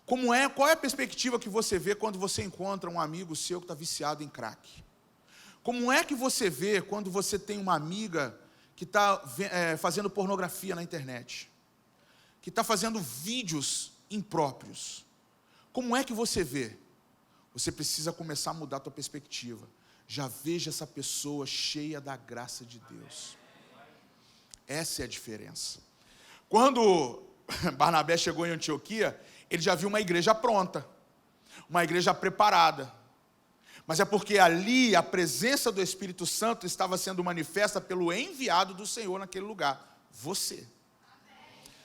Qual é a perspectiva que você vê quando você encontra um amigo seu que está viciado em crack? Como é que você vê quando você tem uma amiga que está fazendo pornografia na internet? Que está fazendo vídeos impróprios? Como é que você vê? Você precisa começar a mudar a tua perspectiva. Já veja essa pessoa cheia da graça de Deus. Essa é a diferença. Quando Barnabé chegou em Antioquia, ele já viu uma igreja pronta, uma igreja preparada. Mas é porque ali a presença do Espírito Santo estava sendo manifesta pelo enviado do Senhor naquele lugar, você.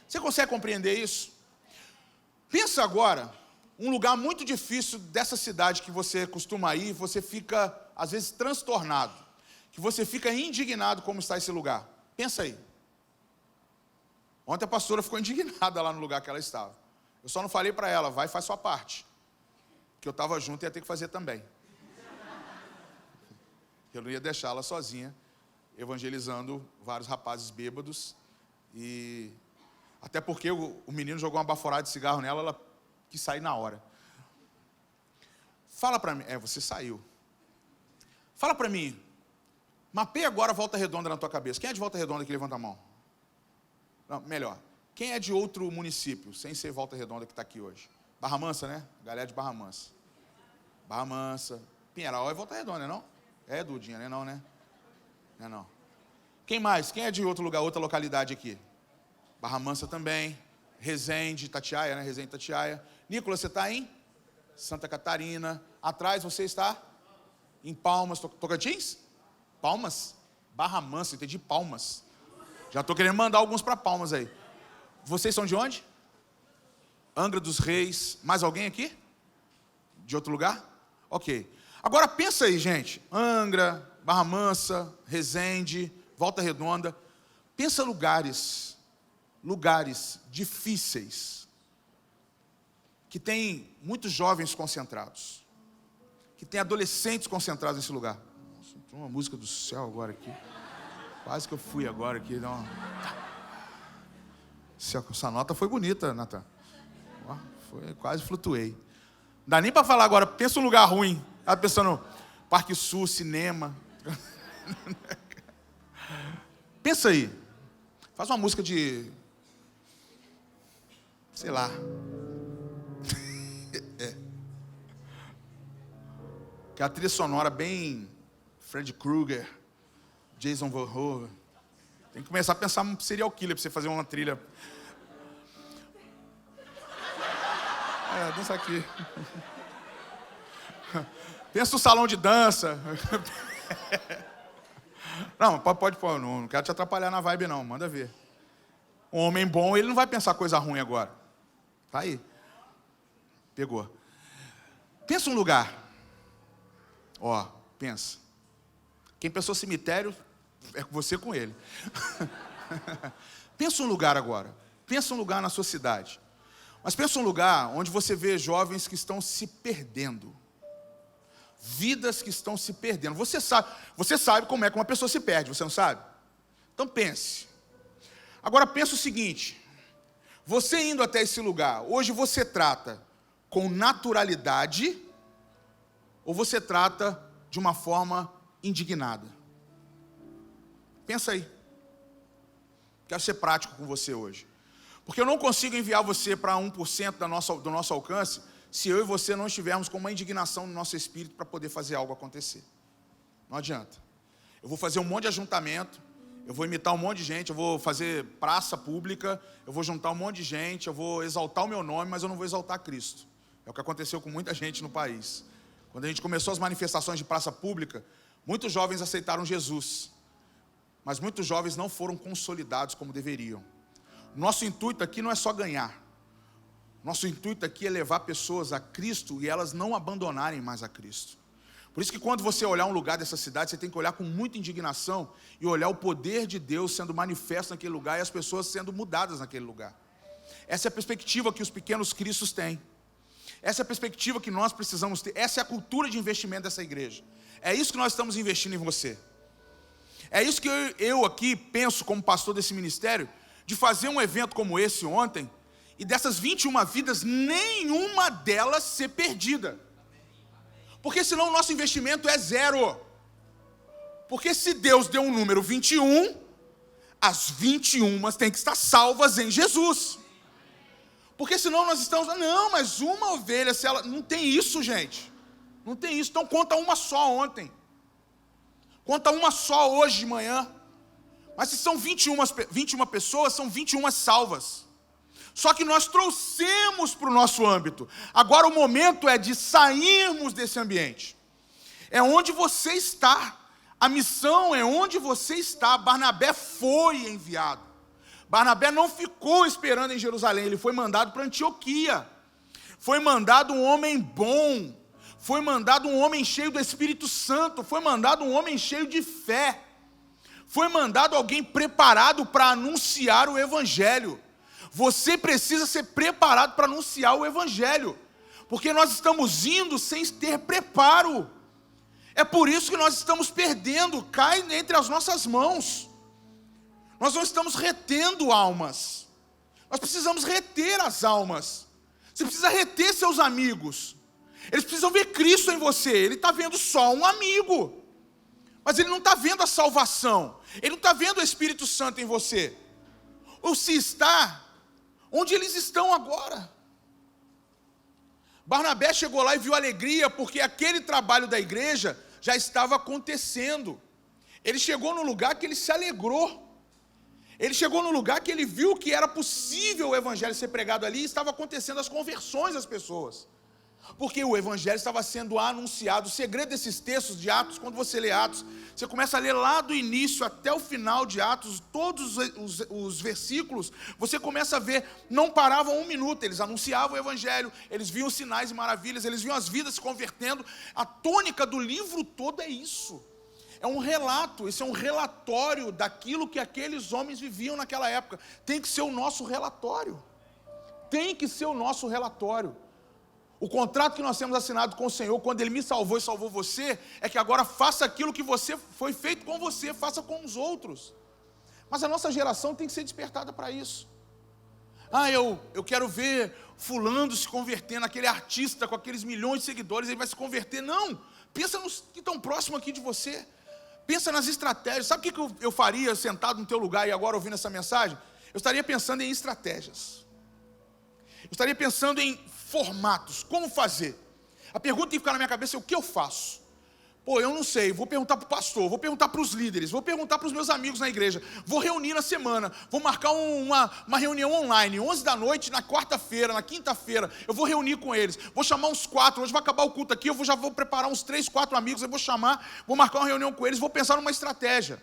Você consegue compreender isso? Pensa agora, um lugar muito difícil dessa cidade que você costuma ir, você fica, às vezes, transtornado, que você fica indignado como está esse lugar. Pensa aí. Ontem a pastora ficou indignada lá no lugar que ela estava. Eu só não falei para ela, vai e faz sua parte. Que eu estava junto e ia ter que fazer também. Eu não ia deixá-la sozinha, evangelizando vários rapazes bêbados. E até porque o menino jogou uma baforada de cigarro nela, ela quis sair na hora. Fala para mim, você saiu. Fala para mim, mapeia agora a Volta Redonda na tua cabeça. Quem é de Volta Redonda que levanta a mão? Não, melhor. Quem é de outro município, sem ser Volta Redonda que está aqui hoje? Barra Mansa, né? Galera de Barra Mansa. Barra Mansa. Pinheiral é Volta Redonda, não? É, Dudinha, né? Não, né? Não é não. Quem mais? Quem é de outro lugar, outra localidade aqui? Barra Mansa também. Resende, Itatiaia, né? Resende, Itatiaia. Nicolas, você está em Santa Catarina. Atrás você está em Palmas. Tocantins? Palmas? Barra Mansa, entendi Palmas. Já estou querendo mandar alguns para Palmas aí. Vocês são de onde? Angra dos Reis. Mais alguém aqui? De outro lugar? Ok. Agora pensa aí, gente. Angra, Barra Mansa, Resende, Volta Redonda. Pensa lugares difíceis, que tem muitos jovens concentrados, que tem adolescentes concentrados nesse lugar. Nossa, tem uma música do céu agora aqui. Quase que eu fui agora aqui. Não. Essa nota foi bonita, Natan. Quase flutuei. Não dá nem para falar agora. Pensa um lugar ruim. Estava pensando Parque Sul, cinema. Pensa aí. Faz uma música de... sei lá. Que é a trilha sonora bem Freddy Krueger, Jason Voorhees. Tem que começar a pensar um serial killer para você fazer uma trilha. Dança aqui. Pensa no salão de dança. Não, pode pôr, não quero te atrapalhar na vibe não, manda ver. Um homem bom, ele não vai pensar coisa ruim agora. Tá aí. Pegou. Pensa um lugar. Pensa. Quem pensou cemitério, é você com ele. Pensa um lugar agora. Pensa um lugar na sua cidade. Mas pensa um lugar onde você vê jovens que estão se perdendo. Vidas que estão se perdendo. Você sabe como é que uma pessoa se perde, você não sabe? Então pense. Agora pensa o seguinte. Você indo até esse lugar, hoje você trata com naturalidade ou você trata de uma forma indignada? Pensa aí. Quero ser prático com você hoje. Porque eu não consigo enviar você para 1% do nosso alcance se eu e você não estivermos com uma indignação no nosso espírito para poder fazer algo acontecer. Não adianta. Eu vou fazer um monte de ajuntamento, eu vou imitar um monte de gente, eu vou fazer praça pública, eu vou juntar um monte de gente, eu vou exaltar o meu nome, mas eu não vou exaltar Cristo. É o que aconteceu com muita gente no país. Quando a gente começou as manifestações de praça pública, muitos jovens aceitaram Jesus, mas muitos jovens não foram consolidados como deveriam. Nosso intuito aqui não é só ganhar. Nosso intuito aqui é levar pessoas a Cristo e elas não abandonarem mais a Cristo. Por isso que quando você olhar um lugar dessa cidade, você tem que olhar com muita indignação e olhar o poder de Deus sendo manifesto naquele lugar e as pessoas sendo mudadas naquele lugar. Essa é a perspectiva que os pequenos cristos têm. Essa é a perspectiva que nós precisamos ter. Essa é a cultura de investimento dessa igreja. É isso que nós estamos investindo em você. É isso que eu aqui penso como pastor desse ministério, de fazer um evento como esse ontem, e dessas 21 vidas, nenhuma delas ser perdida. Porque senão o nosso investimento é zero. Porque se Deus deu um número 21, as 21 têm que estar salvas em Jesus. Porque senão nós estamos, não, mas uma ovelha, se ela... Não tem isso, gente. Não tem isso, então conta uma só ontem. Conta uma só hoje de manhã. Mas se são 21 pessoas, são 21 salvas. Só que nós trouxemos para o nosso âmbito. Agora o momento é de sairmos desse ambiente. É onde você está. A missão é onde você está. Barnabé foi enviado. Barnabé não ficou esperando em Jerusalém. Ele foi mandado para Antioquia. Foi mandado um homem bom. Foi mandado um homem cheio do Espírito Santo. Foi mandado um homem cheio de fé. Foi mandado alguém preparado para anunciar o Evangelho. Você precisa ser preparado para anunciar o Evangelho. Porque nós estamos indo sem ter preparo. É por isso que nós estamos perdendo, cai entre as nossas mãos. Nós não estamos retendo almas. Nós precisamos reter as almas. Você precisa reter seus amigos. Eles precisam ver Cristo em você. Ele está vendo só um amigo. Mas ele não está vendo a salvação. Ele não está vendo o Espírito Santo em você. Ou se está, onde eles estão agora? Barnabé chegou lá e viu alegria, porque aquele trabalho da igreja já estava acontecendo. Ele chegou no lugar que ele se alegrou. Ele chegou no lugar que ele viu que era possível o evangelho ser pregado ali, e estava acontecendo as conversões das pessoas. Porque o evangelho estava sendo anunciado. O segredo desses textos de Atos, quando você lê Atos, você começa a ler lá do início até o final de Atos, todos os versículos, você começa a ver, não paravam um minuto, eles anunciavam o evangelho, eles viam sinais e maravilhas, eles viam as vidas se convertendo. A tônica do livro todo é isso. É um relato, esse é um relatório daquilo que aqueles homens viviam naquela época. Tem que ser o nosso relatório. Tem que ser o nosso relatório. O contrato que nós temos assinado com o Senhor, quando Ele me salvou e salvou você, é que agora faça aquilo que você foi feito com você, faça com os outros. Mas a nossa geração tem que ser despertada para isso. Eu quero ver fulano se convertendo, aquele artista com aqueles milhões de seguidores, ele vai se converter. Não, pensa nos que estão próximos aqui de você. Pensa nas estratégias. Sabe o que eu faria sentado no teu lugar e agora ouvindo essa mensagem? Eu estaria pensando em estratégias. Eu estaria pensando em formatos, como fazer. A pergunta que fica na minha cabeça é: o que eu faço? Eu não sei, vou perguntar para o pastor, vou perguntar para os líderes, vou perguntar para os meus amigos na igreja, vou reunir na semana, vou marcar uma reunião online, 11 da noite, na quarta-feira, na quinta-feira, eu vou reunir com eles, vou chamar uns 4, hoje vai acabar o culto aqui, eu já vou preparar uns 3, 4 amigos, eu vou chamar, vou marcar uma reunião com eles, vou pensar numa estratégia.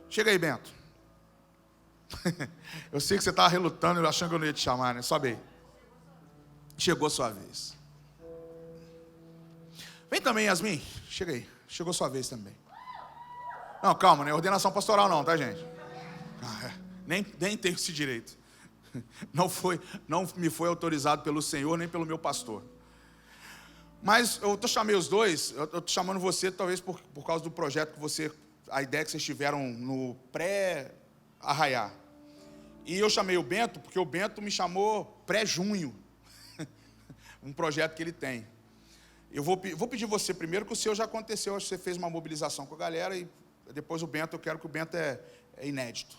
Chega aí, Bento. Eu sei que você estava relutando, achando que eu não ia te chamar, né? Sobe aí. Chegou a sua vez. Vem também, Yasmin. Chega aí. Chegou a sua vez também. Não, calma, não é ordenação pastoral não, tá, gente? Nem tenho esse direito. Não me foi autorizado pelo Senhor, nem pelo meu pastor. Mas eu chamei os dois, eu estou chamando você talvez por causa do projeto que a ideia que vocês tiveram no pré-arraiar. E eu chamei o Bento, porque o Bento me chamou pré-junho. Um projeto que ele tem. Eu vou pedir você primeiro, que o seu já aconteceu. Acho que você fez uma mobilização com a galera. E depois o Bento, eu quero que o Bento é inédito.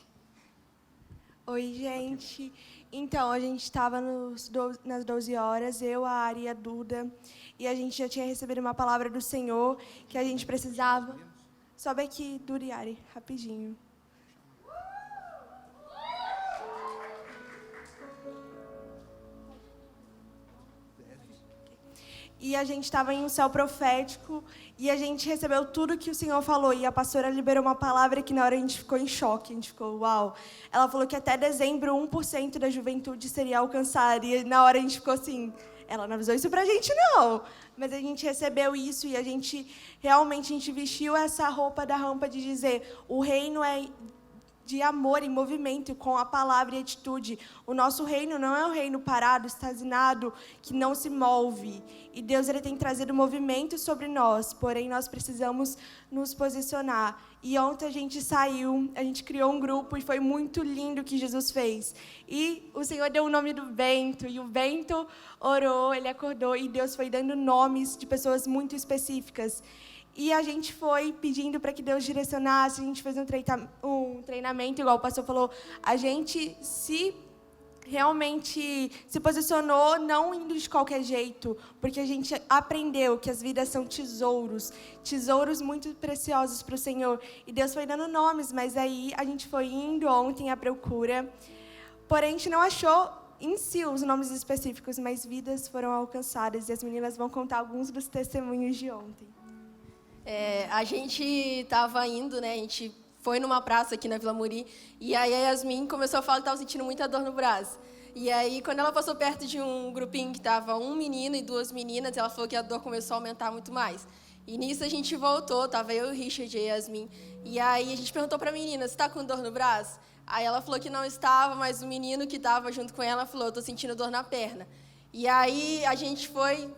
Oi, gente. Então, a gente estava nas 12 horas, eu, a Ari e a Duda, e a gente já tinha recebido uma palavra do Senhor que a gente precisava. Sobe aqui, Duda e Ari, rapidinho. E a gente estava em um céu profético e a gente recebeu tudo que o Senhor falou. E a pastora liberou uma palavra que na hora a gente ficou em choque, a gente ficou, uau. Ela falou que até dezembro 1% da juventude seria alcançada. E na hora a gente ficou assim, ela não avisou isso pra gente não. Mas a gente recebeu isso e a gente vestiu essa roupa da rampa de dizer, o reino é de amor em movimento, com a palavra e atitude. O nosso reino não é um reino parado, estagnado, que não se move. E Deus ele tem trazido movimento sobre nós, porém nós precisamos nos posicionar. E ontem a gente saiu, a gente criou um grupo e foi muito lindo o que Jesus fez. E o Senhor deu o nome do Bento, e o Bento orou, ele acordou, e Deus foi dando nomes de pessoas muito específicas. E a gente foi pedindo para que Deus direcionasse, a gente fez um treinamento, igual o pastor falou, a gente realmente se posicionou, não indo de qualquer jeito, porque a gente aprendeu que as vidas são tesouros muito preciosos para o Senhor. E Deus foi dando nomes, mas aí a gente foi indo ontem à procura, porém a gente não achou em si os nomes específicos, mas vidas foram alcançadas, e as meninas vão contar alguns dos testemunhos de ontem. A gente estava indo, né? A gente foi numa praça aqui na Vila Muri, e aí a Yasmin começou a falar que estava sentindo muita dor no braço. E aí, quando ela passou perto de um grupinho que estava um menino e duas meninas, ela falou que a dor começou a aumentar muito mais. E nisso a gente voltou, estava eu, o Richard e a Yasmin. E aí a gente perguntou para a menina, você está com dor no braço? Aí ela falou que não estava, mas o menino que estava junto com ela falou, eu estou sentindo dor na perna. E aí a gente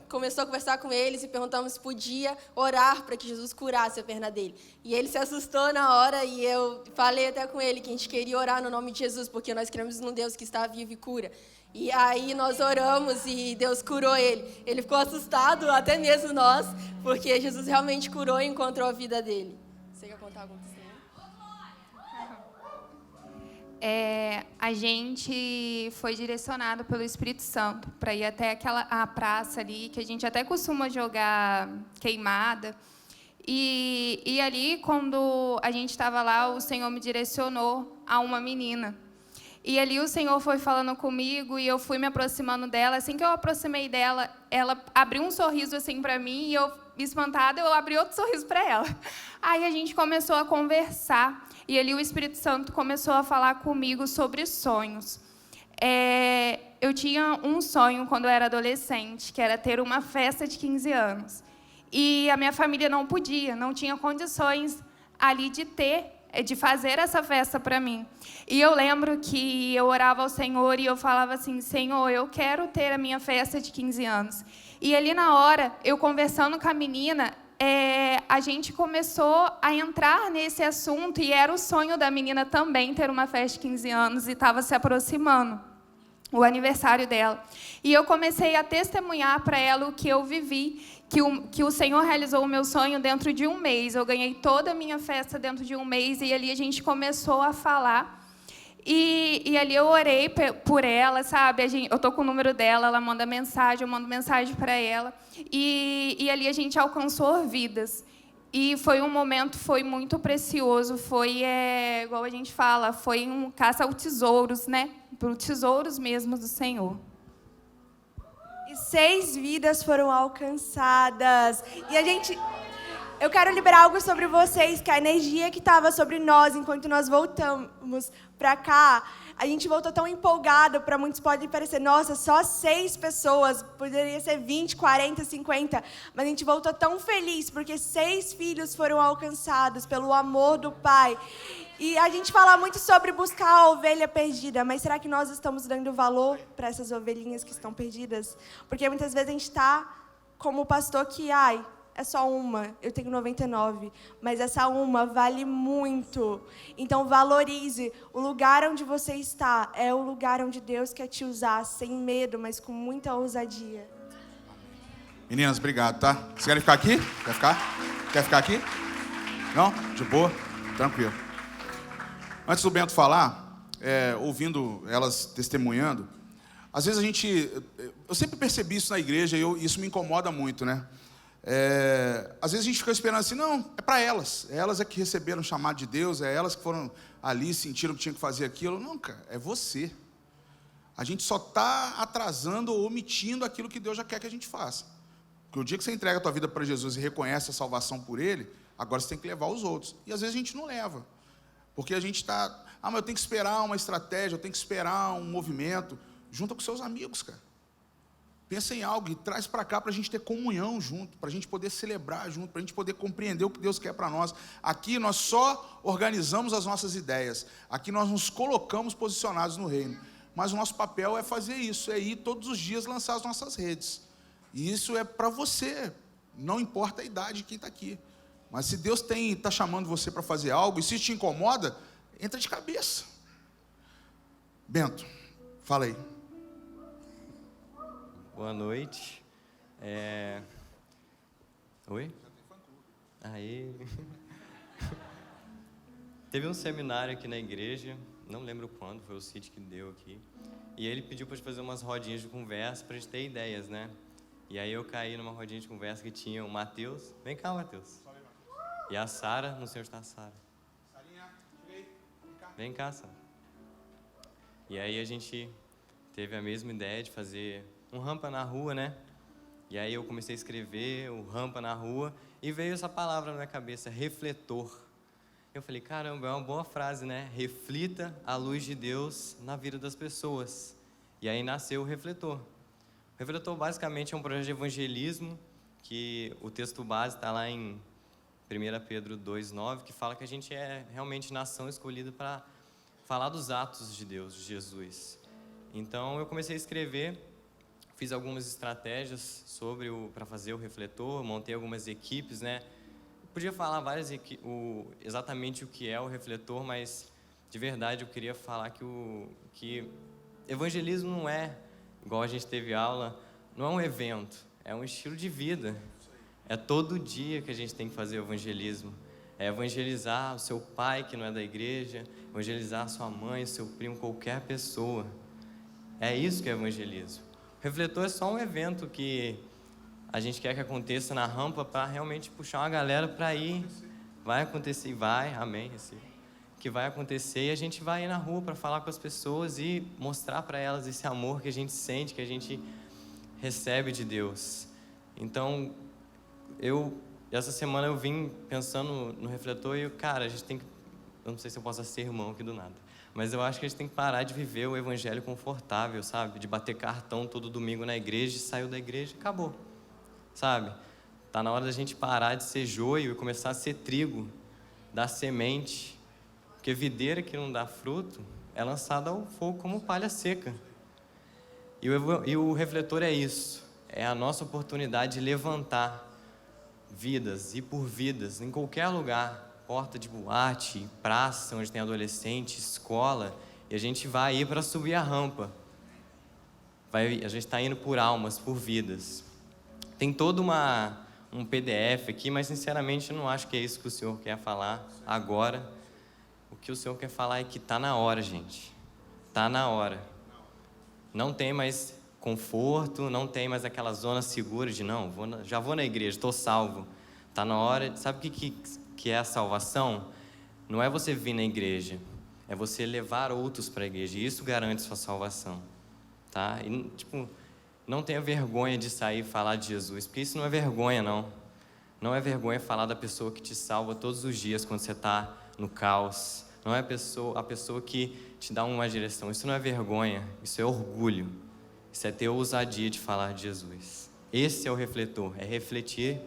começou a conversar com eles e perguntamos se podia orar para que Jesus curasse a perna dele. E ele se assustou na hora e eu falei até com ele que a gente queria orar no nome de Jesus, porque nós cremos num Deus que está vivo e cura. E aí nós oramos e Deus curou ele. Ele ficou assustado, até mesmo nós, porque Jesus realmente curou e encontrou a vida dele. Você quer contar alguma coisa? A gente foi direcionado pelo Espírito Santo para ir até a praça ali, que a gente até costuma jogar queimada. E ali, quando a gente estava lá, o Senhor me direcionou a uma menina. E ali o Senhor foi falando comigo e eu fui me aproximando dela. Assim que eu aproximei dela, ela abriu um sorriso assim para mim e eu, espantada, eu abri outro sorriso para ela. Aí a gente começou a conversar. E ali o Espírito Santo começou a falar comigo sobre sonhos. Eu tinha um sonho quando eu era adolescente, que era ter uma festa de 15 anos. E a minha família não tinha condições ali de fazer essa festa para mim. E eu lembro que eu orava ao Senhor e eu falava assim, Senhor, eu quero ter a minha festa de 15 anos. E ali na hora, eu conversando com a menina, a gente começou a entrar nesse assunto e era o sonho da menina também ter uma festa de 15 anos e estava se aproximando o aniversário dela. E eu comecei a testemunhar para ela o que eu vivi, que o Senhor realizou o meu sonho dentro de um mês. Eu ganhei toda a minha festa dentro de um mês e ali a gente começou a falar. E ali eu orei por ela, sabe? Eu estou com o número dela, ela manda mensagem, eu mando mensagem para ela. E ali a gente alcançou vidas. E foi um momento, foi muito precioso, foi, igual a gente fala, foi um caça ao tesouros, né? Para os tesouros mesmo do Senhor. E 6 vidas foram alcançadas. E eu quero liberar algo sobre vocês, que a energia que estava sobre nós enquanto nós voltamos para cá, a gente voltou tão empolgado, para muitos pode parecer, nossa, só 6 pessoas, poderia ser 20, 40, 50, mas a gente voltou tão feliz, porque 6 filhos foram alcançados pelo amor do Pai. E a gente fala muito sobre buscar a ovelha perdida, mas será que nós estamos dando valor para essas ovelhinhas que estão perdidas? Porque muitas vezes a gente está como o pastor que, é só uma, eu tenho 99, mas essa uma vale muito. Então, valorize o lugar onde você está. É o lugar onde Deus quer te usar, sem medo, mas com muita ousadia. Meninas, obrigado, tá? Vocês querem ficar aqui? Quer ficar? Quer ficar aqui? Não? De boa? Tranquilo. Antes do Bento falar, ouvindo elas testemunhando, às vezes eu sempre percebi isso na igreja e isso me incomoda muito, né? Às vezes a gente fica esperando assim, não, é para elas. Elas é que receberam o chamado de Deus, é elas que foram ali, sentiram que tinham que fazer aquilo. Não, cara, é você. A gente só está atrasando ou omitindo aquilo que Deus já quer que a gente faça. Porque o dia que você entrega a tua vida para Jesus e reconhece a salvação por Ele, agora você tem que levar os outros. E às vezes a gente não leva. Porque a gente está, mas eu tenho que esperar uma estratégia, eu tenho que esperar um movimento. Junta com seus amigos, cara. Pensa em algo e traz para cá para a gente ter comunhão junto, para a gente poder celebrar junto, para a gente poder compreender o que Deus quer para nós. Aqui nós só organizamos as nossas ideias. Aqui nós nos colocamos posicionados no reino. Mas o nosso papel é fazer isso, é ir todos os dias lançar as nossas redes. E isso é para você, não importa a idade de quem está aqui. Mas se Deus está chamando você para fazer algo, e se te incomoda, entra de cabeça. Bento, fala aí. Boa noite. Oi? Aí. Teve um seminário aqui na igreja, não lembro quando, foi o Cid que deu aqui. E ele pediu para a gente fazer umas rodinhas de conversa para a gente ter ideias, né? E aí eu caí numa rodinha de conversa que tinha o Matheus. Vem cá, Matheus. E a Sara, não sei onde está a Sara. Vem cá, Sara. E aí a gente teve a mesma ideia de fazer um rampa na rua, né? E aí eu comecei a escrever o rampa na rua e veio essa palavra na minha cabeça, refletor. Eu falei, caramba, é uma boa frase, né? Reflita a luz de Deus na vida das pessoas. E aí nasceu o refletor. O refletor basicamente é um projeto de evangelismo, que o texto base está lá em 1 Pedro 2,9, que fala que a gente é realmente nação escolhida para falar dos atos de Deus, de Jesus. Então eu comecei a escrever, fiz algumas estratégias para fazer o refletor, montei algumas equipes, né? Podia falar exatamente o que é o refletor, mas de verdade eu queria falar que evangelismo não é, igual a gente teve aula, não é um evento, é um estilo de vida. É todo dia que a gente tem que fazer o evangelismo. É evangelizar o seu pai que não é da igreja, evangelizar a sua mãe, o seu primo, qualquer pessoa. É isso que é evangelismo. O refletor é só um evento que a gente quer que aconteça na rampa para realmente puxar uma galera para ir. Vai acontecer, amém, que vai acontecer e a gente vai ir na rua para falar com as pessoas e mostrar para elas esse amor que a gente sente, que a gente recebe de Deus. Então, essa semana eu vim pensando no refletor e, cara, a gente tem que, eu não sei se eu posso ser irmão aqui do nada, mas eu acho que a gente tem que parar de viver o evangelho confortável, sabe? De bater cartão todo domingo na igreja, saiu da igreja e acabou, sabe? Tá na hora da gente parar de ser joio e começar a ser trigo, dar semente, porque videira que não dá fruto é lançada ao fogo como palha seca. E o refletor é isso, é a nossa oportunidade de levantar vidas e por vidas, em qualquer lugar, porta de boate, praça onde tem adolescente, escola, e a gente vai ir para subir a rampa. A gente está indo por almas, por vidas. Tem todo um PDF aqui, mas sinceramente eu não acho que é isso que o Senhor quer falar agora. O que o Senhor quer falar é que está na hora, gente. Está na hora. Não tem mais conforto, não tem mais aquela zona segura de não, já vou na igreja, estou salvo. Está na hora. Sabe o que é a salvação? Não é você vir na igreja, é você levar outros para a igreja. E isso garante sua salvação, tá? E, não tenha vergonha de sair e falar de Jesus, porque isso não é vergonha, não. Não é vergonha falar da pessoa que te salva todos os dias quando você está no caos. Não é a pessoa que te dá uma direção. Isso não é vergonha, isso é orgulho. Isso é ter ousadia de falar de Jesus. Esse é o refletor, é refletir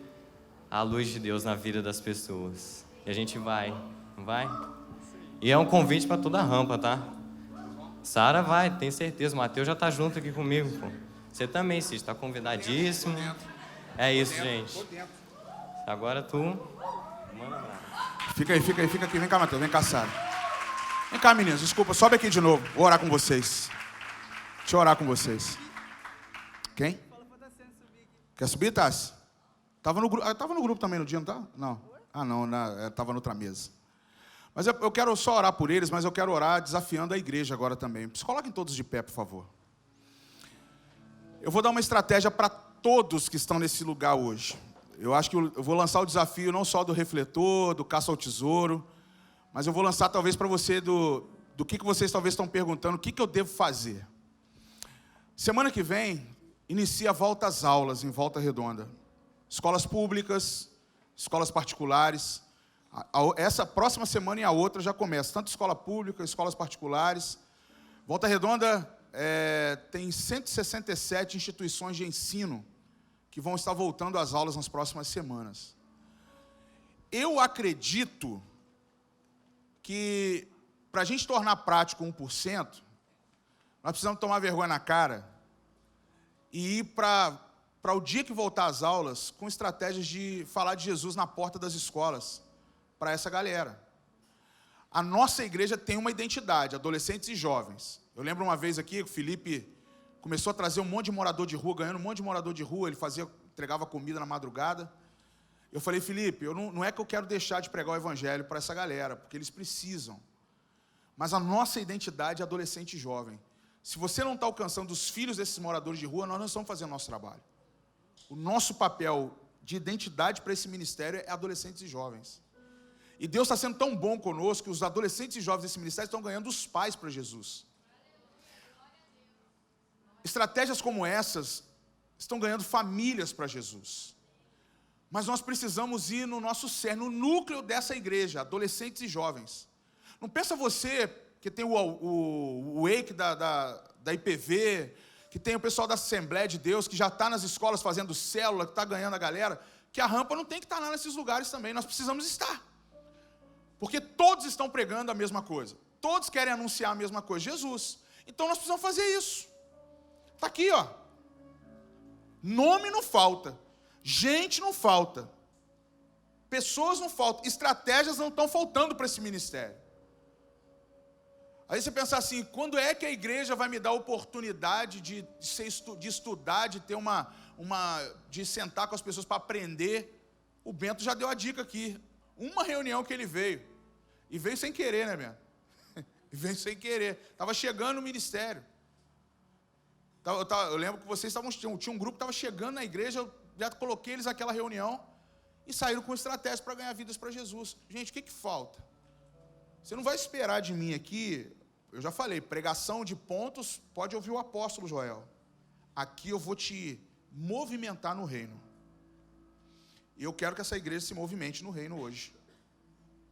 a luz de Deus na vida das pessoas. E a gente vai, não vai? E é um convite para toda a rampa, tá? Sara vai, tenho certeza. O Matheus já está junto aqui comigo, pô. Você também, Cid, está convidadíssimo. É isso, gente. Agora tu... Manda lá. Fica aqui. Vem cá, Matheus. Vem cá, Sara. Vem cá, meninas. Desculpa, sobe aqui de novo. Vou orar com vocês. Deixa eu orar com vocês. Quem? Quer subir, Tassi? Tava no grupo também no dia, não tá? Não. Ah, não. Tava noutra mesa. Mas eu quero só orar por eles, mas eu quero orar desafiando a igreja agora também. Se coloquem todos de pé, por favor. Eu vou dar uma estratégia para todos que estão nesse lugar hoje. Eu acho que eu vou lançar o desafio não só do refletor, do caça ao tesouro, mas eu vou lançar talvez para você do que vocês talvez estão perguntando, o que eu devo fazer. Semana que vem, inicia a volta às aulas em Volta Redonda. Escolas públicas, escolas particulares. Essa próxima semana e a outra já começa, tanto escola pública, escolas particulares. Volta Redonda tem 167 instituições de ensino que vão estar voltando às aulas nas próximas semanas. Eu acredito que, para a gente tornar prático 1%, nós precisamos tomar vergonha na cara e ir para o dia que voltar às aulas com estratégias de falar de Jesus na porta das escolas, para essa galera. A nossa igreja tem uma identidade, adolescentes e jovens. Eu lembro uma vez aqui que o Felipe começou a trazer um monte de morador de rua, ganhando um monte de morador de rua, ele entregava comida na madrugada. Eu falei, Felipe, não é que eu quero deixar de pregar o evangelho para essa galera, porque eles precisam. Mas a nossa identidade é adolescente e jovem. Se você não está alcançando os filhos desses moradores de rua, nós não estamos fazendo o nosso trabalho. O nosso papel de identidade para esse ministério é adolescentes e jovens. E Deus está sendo tão bom conosco que os adolescentes e jovens desse ministério estão ganhando os pais para Jesus. Estratégias como essas estão ganhando famílias para Jesus. Mas nós precisamos ir no nosso cerne, no núcleo dessa igreja, adolescentes e jovens. Não pensa você que tem o EIC da IPV, que tem o pessoal da Assembleia de Deus, que já está nas escolas fazendo célula, que está ganhando a galera, que a rampa não tem que estar lá nesses lugares também. Nós precisamos estar. Porque todos estão pregando a mesma coisa. Todos querem anunciar a mesma coisa, Jesus. Então nós precisamos fazer isso. Está aqui, ó. Nome não falta. Gente não falta. Pessoas não faltam. Estratégias não estão faltando para esse ministério. Aí você pensa assim, quando é que a igreja vai me dar a oportunidade de estudar, de ter de sentar com as pessoas para aprender? O Bento já deu a dica aqui. Uma reunião que ele veio. E veio sem querer, né, Bento? Veio sem querer. Estava chegando no ministério. Eu lembro que vocês tinha um grupo que estava chegando na igreja, eu já coloquei eles naquela reunião e saíram com estratégias para ganhar vidas para Jesus. Gente, o que falta? Você não vai esperar de mim aqui, eu já falei, pregação de pontos, pode ouvir o apóstolo Joel. Aqui eu vou te movimentar no reino. E eu quero que essa igreja se movimente no reino hoje.